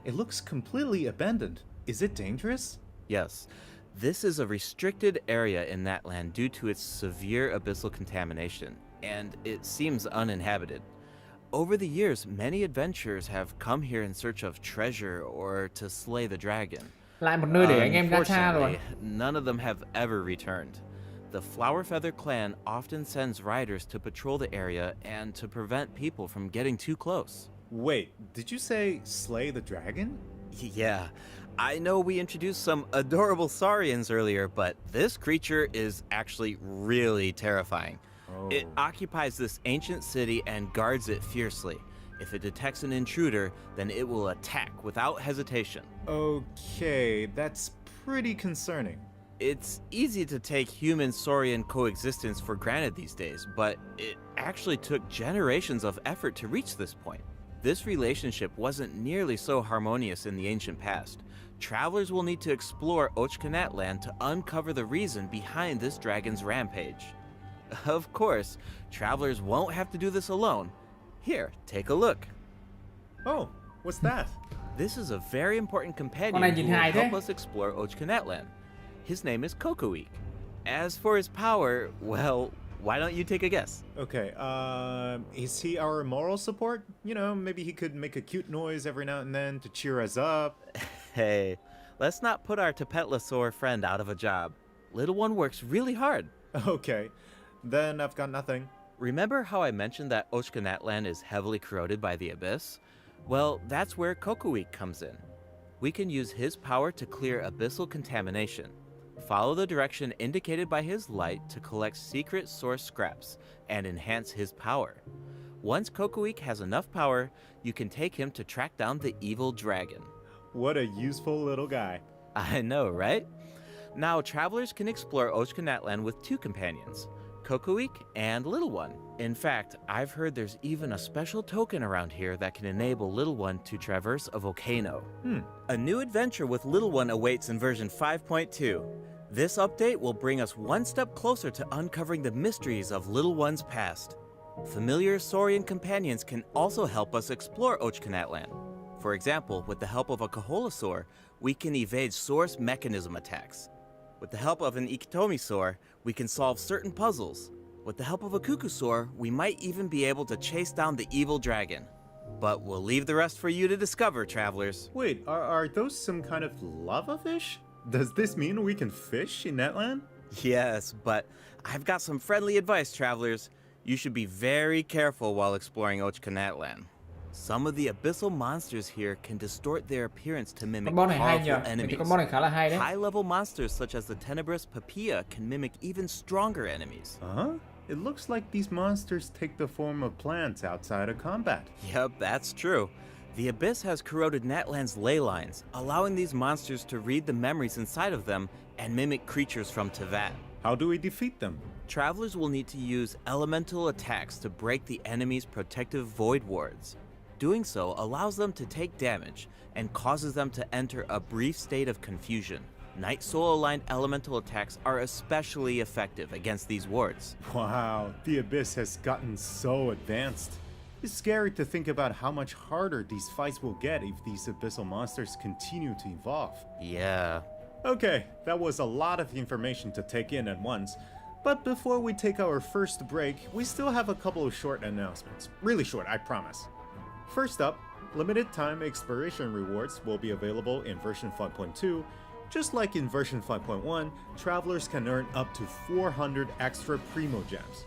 It looks completely abandoned. Is it dangerous? Yes, this is a restricted area in Natlan due to its severe abyssal contamination, and it seems uninhabited. Over the years, many adventurers have come here in search of treasure or to slay the dragon. Lại một nơi để anh em gacha rồi. Unfortunately, none of them have ever returned. The Flower Feather Clan often sends riders to patrol the area and to prevent people from getting too close. Wait, did you say slay the dragon? Yeah, I know we introduced some adorable Saurians earlier, but this creature is actually really terrifying. It occupies this ancient city and guards it fiercely. If it detects an intruder, then it will attack without hesitation. Okay, that's pretty concerning. It's easy to take human-Saurian coexistence for granted these days, but it actually took generations of effort to reach this point. This relationship wasn't nearly so harmonious in the ancient past. Travelers will need to explore Ochkanatlan to uncover the reason behind this dragon's rampage. Of course, travelers won't have to do this alone. Here, take a look. Oh, what's that? This is a very important companion này who nhìn will hài thế. help us explore Ochkanatlan. His name is Kokoweek. As for his power, well, Why don't you take a guess? Okay, is he our moral support? You know, maybe he could make a cute noise every now and then to cheer us up. Hey, let's not put our Tapetlosaur friend out of a job. Little one works really hard. Okay, then I've got nothing. Remember how I mentioned that Ochkanatlan is heavily corroded by the abyss? Well, that's where Kokoweek comes in. We can use his power to clear abyssal contamination. Follow the direction indicated by his light to collect secret source scraps and enhance his power. Once Kokoweek has enough power, you can take him to track down the evil dragon. What a useful little guy. I know, right? Now, travelers can explore Ochkanatlan with 2 companions, Kokoweek and Little One. In fact, I've heard there's even a special token around here that can enable Little One to traverse a volcano. A new adventure with Little One awaits in version 5.2. This update will bring us one step closer to uncovering the mysteries of Little One's past. Familiar Saurian companions can also help us explore Ochkanatlan. For example, with the help of a Kaholasaur, we can evade source mechanism attacks. With the help of an Ikitomisaur, we can solve certain puzzles. With the help of a Kukusaur, we might even be able to chase down the evil dragon. But we'll leave the rest for you to discover, travelers. Wait, are those some kind of lava fish? Does this mean we can fish in Natlan? Yes, but I've got some friendly advice, travelers. You should be very careful while exploring Ochkanatlan. Some of the abyssal monsters here can distort their appearance to mimic Con bon này hay nhỉ? powerful Mình thấy enemies. con bon này khá là hay đấy. High-level monsters such as the tenebrous Papilla can mimic even stronger enemies. Huh? It looks like these monsters take the form of plants outside of combat. Yep, that's true. The abyss has corroded Natlan's ley lines, allowing these monsters to read the memories inside of them and mimic creatures from Tevat. How do we defeat them? Travelers will need to use elemental attacks to break the enemy's protective void wards. Doing so allows them to take damage and causes them to enter a brief state of confusion. Night Soul aligned elemental attacks are especially effective against these wards. Wow, the Abyss has gotten so advanced. It's scary to think about how much harder these fights will get if these abyssal monsters continue to evolve. Yeah. Okay, that was a lot of information to take in at once. But before we take our first break, we still have a couple of short announcements. Really short, I promise. First up, limited time exploration rewards will be available in version 5.2. Just like in version 5.1, travelers can earn up to 400 extra Primo Gems,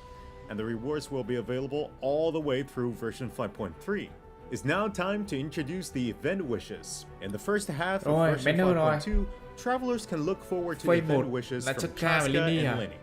and the rewards will be available all the way through version 5.3. It's now time to introduce the event wishes. In the first half of version 5.2, travelers can look forward to the event wishes from Chasca and Lenny.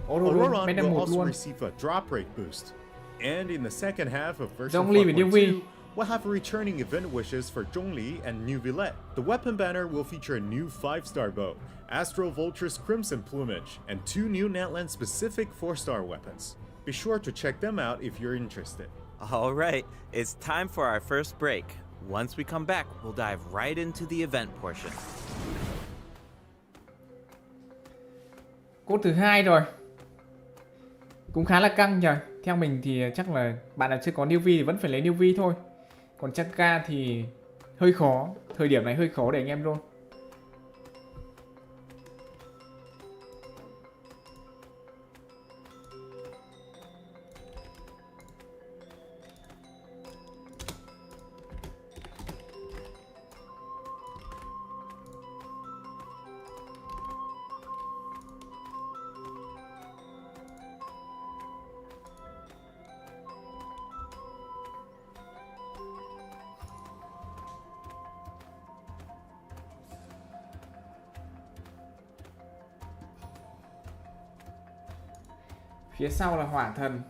Ororon will also receive a drop rate boost. And in the second half of version 5.2, we'll have returning event wishes for Zhongli and New Villette. The weapon banner will feature a new 5-star bow, Astral Vulture's Crimson Plumage, and 2 new Natlan specific 4-star weapons. Be sure to check them out if you're interested. Alright, it's time for our first break. Once we come back, we'll dive right into the event portion. Cốt thứ 2 rồi. Cũng khá là căng nhỉ. Theo mình thì chắc là bạn nào chưa có newbie thì vẫn phải lấy newbie thôi. Còn Chasca thì hơi khó. Thời điểm này hơi khó để anh em luôn. Phía sau là hỏa thần.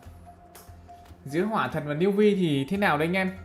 Giữa hỏa thần và newbie thì thế nào đây anh em?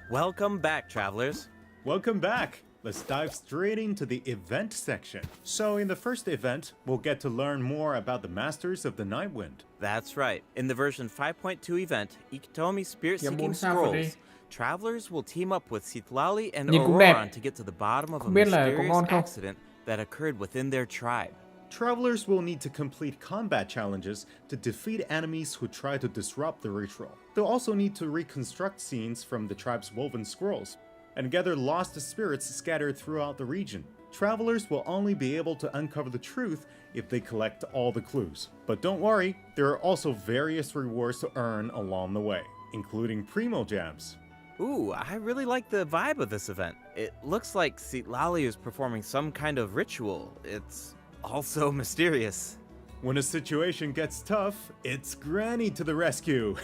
Welcome back, travelers. Welcome back! Let's dive straight into the event section. So in the first event, we'll get to learn more about the Masters of the Nightwind. That's right. In the version 5.2 event, Ikitomi Spirit-Seeking Scrolls, travelers will team up with Citlali and Ororon to get to the bottom of a mysterious accident that occurred within their tribe. Travelers will need to complete combat challenges to defeat enemies who try to disrupt the ritual. They'll also need to reconstruct scenes from the tribe's woven scrolls, and gather lost spirits scattered throughout the region. Travelers will only be able to uncover the truth if they collect all the clues. But don't worry, there are also various rewards to earn along the way, including Primo Jams. Ooh, I really like the vibe of this event. It looks like Citlali is performing some kind of ritual. It's also mysterious. When a situation gets tough, it's Granny to the rescue.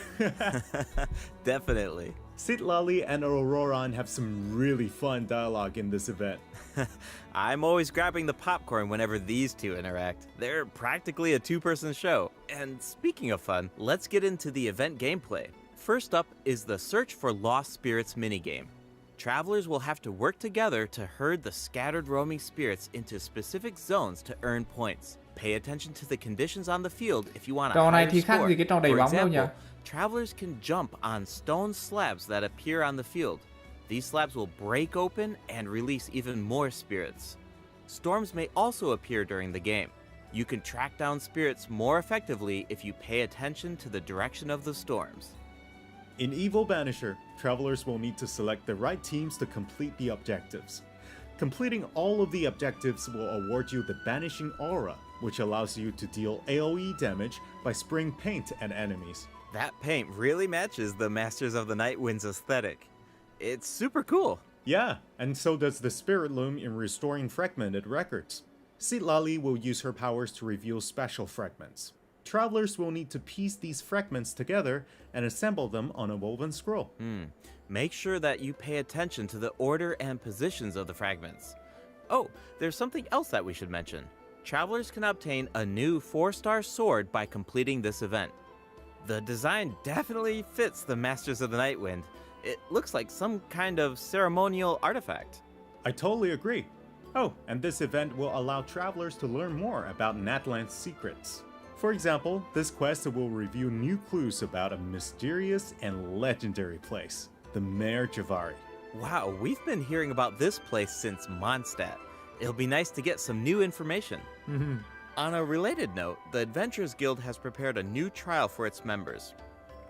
Definitely. Citlali and Ororon have some really fun dialogue in this event. I'm always grabbing the popcorn whenever these two interact. They're practically a two-person show. And speaking of fun, let's get into the event gameplay. First up is the Search for Lost Spirits minigame. Travelers will have to work together to herd the scattered roaming spirits into specific zones to earn points. Pay attention to the conditions on the field if you want a Trò này higher thì khác score. gì cái trò đẩy For bóng đâu nhỉ? example, travelers can jump on stone slabs that appear on the field. These slabs will break open and release even more spirits. Storms may also appear during the game. You can track down spirits more effectively if you pay attention to the direction of the storms. In Evil Banisher, travelers will need to select the right teams to complete the objectives. Completing all of the objectives will award you the Banishing Aura, which allows you to deal AoE damage by spraying paint at enemies. That paint really matches the Masters of the Night Wind's aesthetic. It's super cool. Yeah, and so does the Spirit Loom in restoring fragmented records. Citlali will use her powers to reveal special fragments. Travelers will need to piece these fragments together and assemble them on a woven scroll. Make sure that you pay attention to the order and positions of the fragments. Oh, there's something else that we should mention. Travelers can obtain a new 4-star sword by completing this event. The design definitely fits the Masters of the Night Wind. It looks like some kind of ceremonial artifact. I totally agree. Oh, and this event will allow travelers to learn more about Natlan's secrets. For example, this quest will reveal new clues about a mysterious and legendary place, the Mare Javari. Wow, we've been hearing about this place since Mondstadt. It'll be nice to get some new information. On a related note, the Adventurers Guild has prepared a new trial for its members.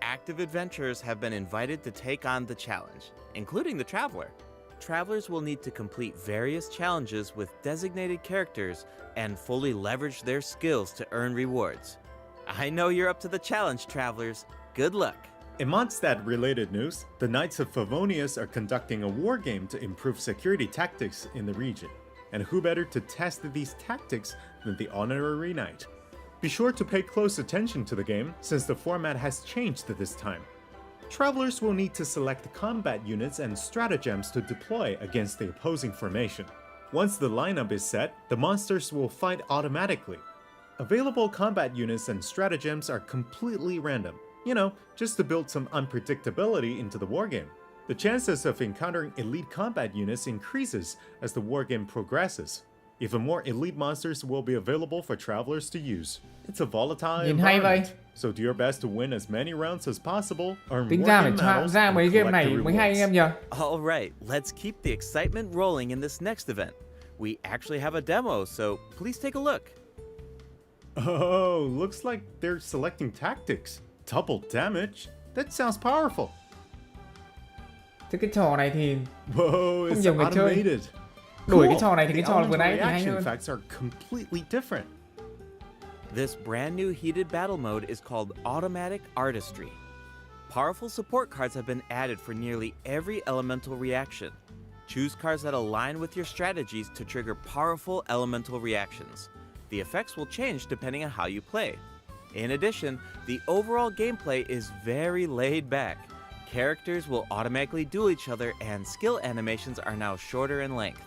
Active adventurers have been invited to take on the challenge, including the Traveler. Travelers will need to complete various challenges with designated characters and fully leverage their skills to earn rewards. I know you're up to the challenge, Travelers. Good luck. In Mondstadt-related news, the Knights of Favonius are conducting a war game to improve security tactics in the region. And who better to test these tactics than the Honorary Knight? Be sure to pay close attention to the game, since the format has changed this time. Travelers will need to select combat units and stratagems to deploy against the opposing formation. Once the lineup is set, the monsters will fight automatically. Available combat units and stratagems are completely random, just to build some unpredictability into the wargame. The chances of encountering elite combat units increases as the wargame progresses. Even more elite monsters will be available for travelers to use. It's a volatile Nhìn hay vậy. environment, so do your best to win as many rounds as possible, earn Tính ra wargame phải medals, ra mấy and game collect này the mới hay anh em rewards. nhỉ? Alright, let's keep the excitement rolling in this next event. We actually have a demo, so please take a look. Oh, looks like they're selecting tactics. Double damage? That sounds powerful. Thế cái trò này thì Whoa, it's nhiều người chơi. automated. Đổi cái Cool. trò này thì cái The trò vừa nãy thì elemental hay reaction hơn. effects are completely different. This brand new heated battle mode is called Automatic Artistry. Powerful support cards have been added for nearly every elemental reaction. Choose cards that align with your strategies to trigger powerful elemental reactions. The effects will change depending on how you play. In addition, the overall gameplay is very laid back. Characters will automatically duel each other, and skill animations are now shorter in length.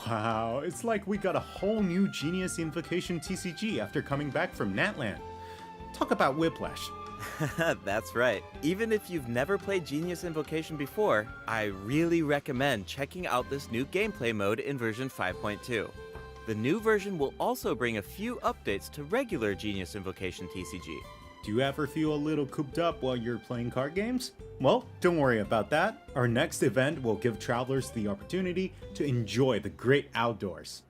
Wow, it's like we got a whole new Genius Invocation TCG after coming back from Natlan. Talk about whiplash. That's right. Even if you've never played Genius Invocation before, I really recommend checking out this new gameplay mode in version 5.2. The new version will also bring a few updates to regular Genius Invocation TCG. Do you ever feel a little cooped up while you're playing card games? Well, don't worry about that. Our next event will give travelers the opportunity to enjoy the great outdoors.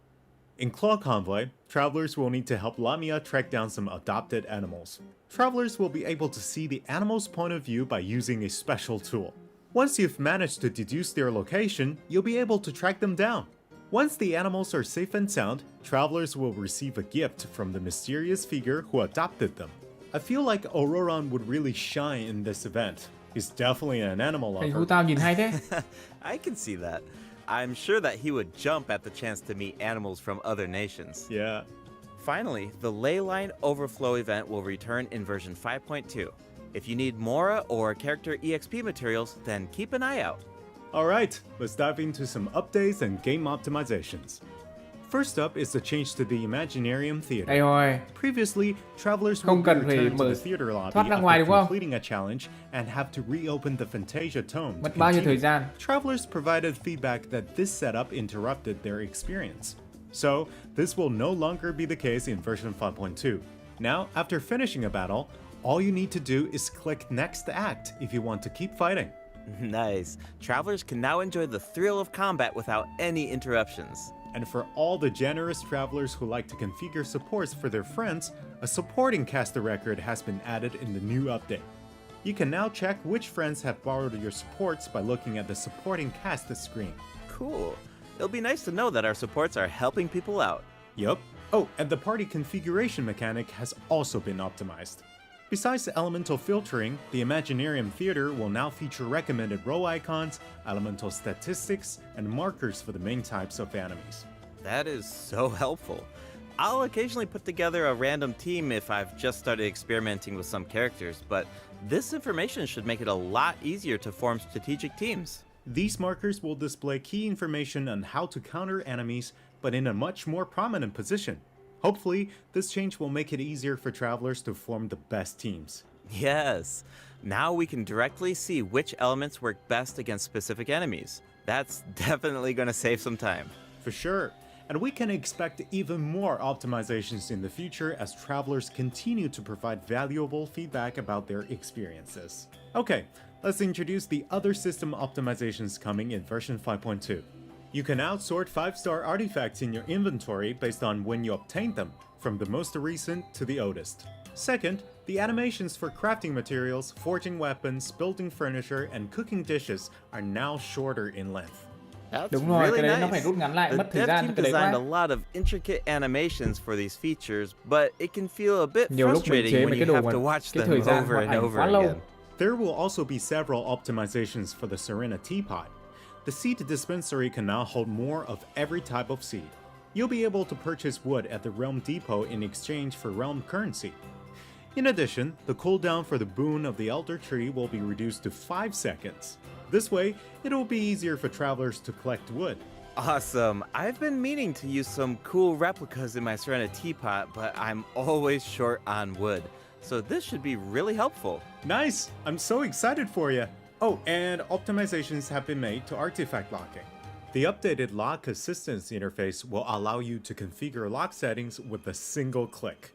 In Claw Convoy, travelers will need to help Lamia track down some adopted animals. Travelers will be able to see the animal's point of view by using a special tool. Once you've managed to deduce their location, you'll be able to track them down. Once the animals are safe and sound, travelers will receive a gift from the mysterious figure who adopted them. I feel like Ororon would really shine in this event. He's definitely an animal Thầy lover. Hu tao nhìn hay thế. I can see that. I'm sure that he would jump at the chance to meet animals from other nations. Yeah. Finally, the Leyline Overflow event will return in version 5.2. If you need Mora or character EXP materials, then keep an eye out. Alright, let's dive into some updates and game optimizations. First up is the change to the Imaginarium Theater. Đây rồi. Previously, travelers Không would be cần phải returned to mở the theater lobby thoát ra ngoài after đúng không? completing a challenge and have to reopen the Fantasia Tome to Mất bao nhiêu thời continue. gian? Travelers provided feedback that this setup interrupted their experience. So, this will no longer be the case in version 5.2. Now, after finishing a battle, all you need to do is click Next Act if you want to keep fighting. Nice. Travelers can now enjoy the thrill of combat without any interruptions. And for all the generous travelers who like to configure supports for their friends, a supporting caster record has been added in the new update. You can now check which friends have borrowed your supports by looking at the supporting cast screen. Cool. It'll be nice to know that our supports are helping people out. Yup. Oh, and the party configuration mechanic has also been optimized. Besides elemental filtering, the Imaginarium Theater will now feature recommended row icons, elemental statistics, and markers for the main types of enemies. That is so helpful. I'll occasionally put together a random team if I've just started experimenting with some characters, but this information should make it a lot easier to form strategic teams. These markers will display key information on how to counter enemies, but in a much more prominent position. Hopefully, this change will make it easier for travelers to form the best teams. Yes. Now we can directly see which elements work best against specific enemies. That's definitely going to save some time. For sure. And we can expect even more optimizations in the future as travelers continue to provide valuable feedback about their experiences. Okay, let's introduce the other system optimizations coming in version 5.2. You can now sort 5-star artifacts in your inventory based on when you obtained them, from the most recent to the oldest. Second, the animations for crafting materials, forging weapons, building furniture, and cooking dishes are now shorter in length. That's Đúng rồi, really cái đấy nó nice. phải rút ngắn lại, The mất thời dev gian team cái đấy designed a quá. lot of intricate animations for these features, but it can feel a bit Nhiều lúc mình frustrating chế when mấy you cái đồ have mà to watch cái them thời gian over hoạt and ảnh over quá lâu. again. There will also be several optimizations for the Serena teapot. The seed dispensary can now hold more of every type of seed. You'll be able to purchase wood at the Realm Depot in exchange for Realm currency. In addition, the cooldown for the boon of the Elder Tree will be reduced to 5 seconds. This way, it will be easier for travelers to collect wood. Awesome. I've been meaning to use some cool replicas in my Serena teapot, but I'm always short on wood. So this should be really helpful. Nice! I'm so excited for you! Oh, and optimizations have been made to artifact locking. The updated lock assistance interface will allow you to configure lock settings with a single click.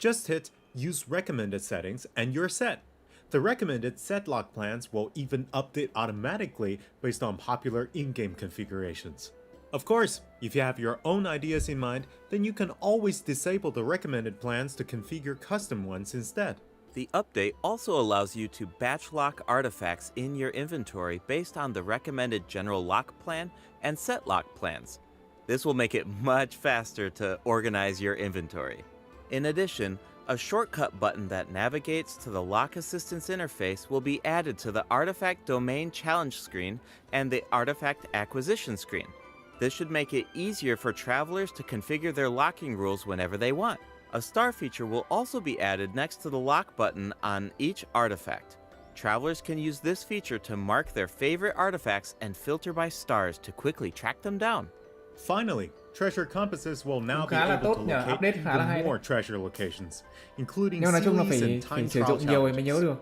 Just hit Use Recommended Settings and you're set. The recommended set lock plans will even update automatically based on popular in-game configurations. Of course, if you have your own ideas in mind, then you can always disable the recommended plans to configure custom ones instead. The update also allows you to batch lock artifacts in your inventory based on the recommended general lock plan and set lock plans. This will make it much faster to organize your inventory. In addition, a shortcut button that navigates to the lock assistance interface will be added to the Artifact Domain Challenge screen and the Artifact Acquisition screen. This should make it easier for travelers to configure their locking rules whenever they want. A star feature will also be added next to the lock button on each artifact. Travelers can use this feature to mark their favorite artifacts and filter by stars to quickly track them down. Finally, treasure compasses will now Cũng be khá là able tốt to nhờ, locate update khá là hay even đấy. more treasure locations, including Nhưng nói chung là series phải and time sử trial dụng nhiều thì mới nhớ challenges. được.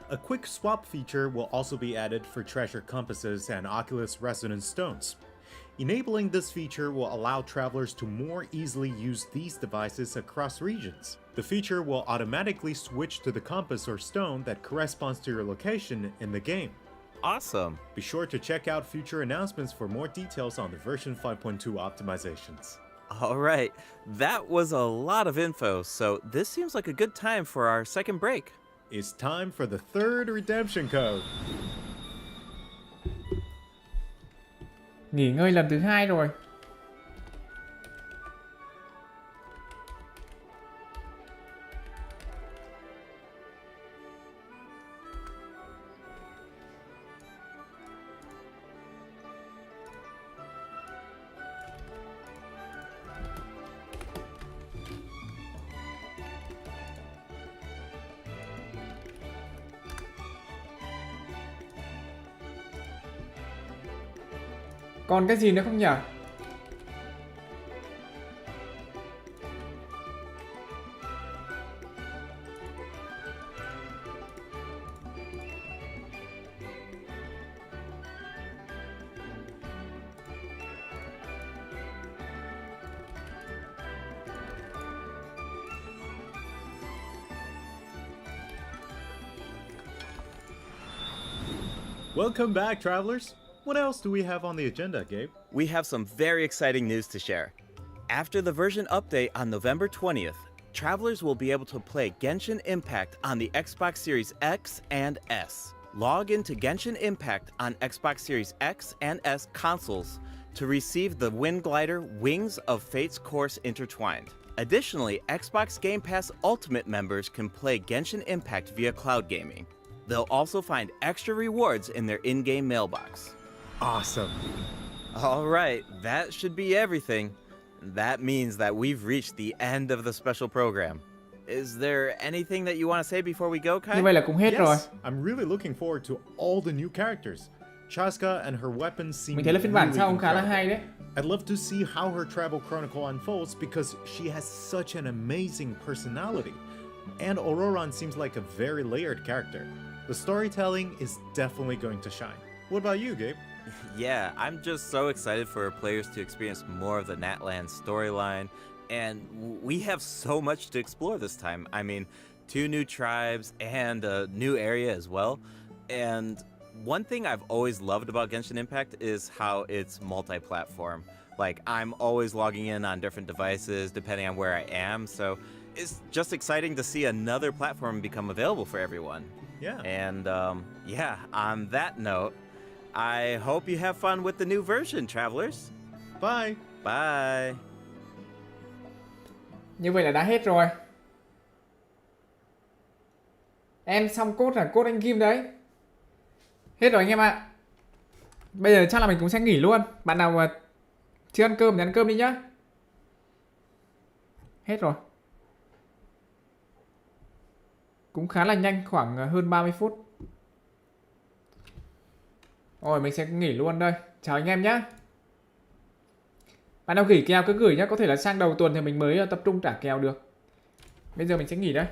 A quick swap feature will also be added for treasure compasses and Oculus Resonance stones. Enabling this feature will allow travelers to more easily use these devices across regions. The feature will automatically switch to the compass or stone that corresponds to your location in the game. Awesome. Be sure to check out future announcements for more details on the version 5.2 optimizations. All right, that was a lot of info, so this seems like a good time for our second break. It's time for the third redemption code. Nghỉ ngơi lần thứ 2 rồi. Còn cái gì nữa không nhỉ? Welcome back, travelers. What else do we have on the agenda, Gabe? We have some very exciting news to share. After the version update on November 20th, travelers will be able to play Genshin Impact on the Xbox Series X and S. Log into Genshin Impact on Xbox Series X and S consoles to receive the Wind Glider Wings of Fate's Course Intertwined. Additionally, Xbox Game Pass Ultimate members can play Genshin Impact via cloud gaming. They'll also find extra rewards in their in-game mailbox. Awesome. All right, that should be everything. That means that we've reached the end of the special program. Is there anything that you want to say before we go, Kai? Như vậy là cũng hết rồi. Yes, I'm really looking forward to all the new characters. Chasca and her weapons seem Mình thấy là phiên bản really sau cũng khá là incredible. hay đấy. I'd love to see how her travel chronicle unfolds because she has such an amazing personality. And Ororon seems like a very layered character. The storytelling is definitely going to shine. What about you, Gabe? Yeah, I'm just so excited for players to experience more of the Natlan storyline, and we have so much to explore this time. I mean, 2 new tribes and a new area as well. And one thing I've always loved about Genshin Impact is how it's multi-platform. Like, I'm always logging in on different devices depending on where I am, so it's just exciting to see another platform become available for everyone. Yeah. And yeah, on that note, I hope you have fun with the new version, travelers. Bye. Bye. Như vậy là đã hết rồi. Em xong code là code anh Kim đấy. Hết rồi anh em ạ. Bây giờ chắc là mình cũng sẽ nghỉ luôn. Bạn nào mà chưa ăn cơm thì ăn cơm đi nhá. Hết rồi. Cũng khá là nhanh, khoảng hơn 30 phút. Rồi mình sẽ nghỉ luôn đây. Chào anh em nhé. Bạn nào gửi kèo cứ gửi nhé. Có thể là sang đầu tuần thì mình mới tập trung trả kèo được. Bây giờ mình sẽ nghỉ đây.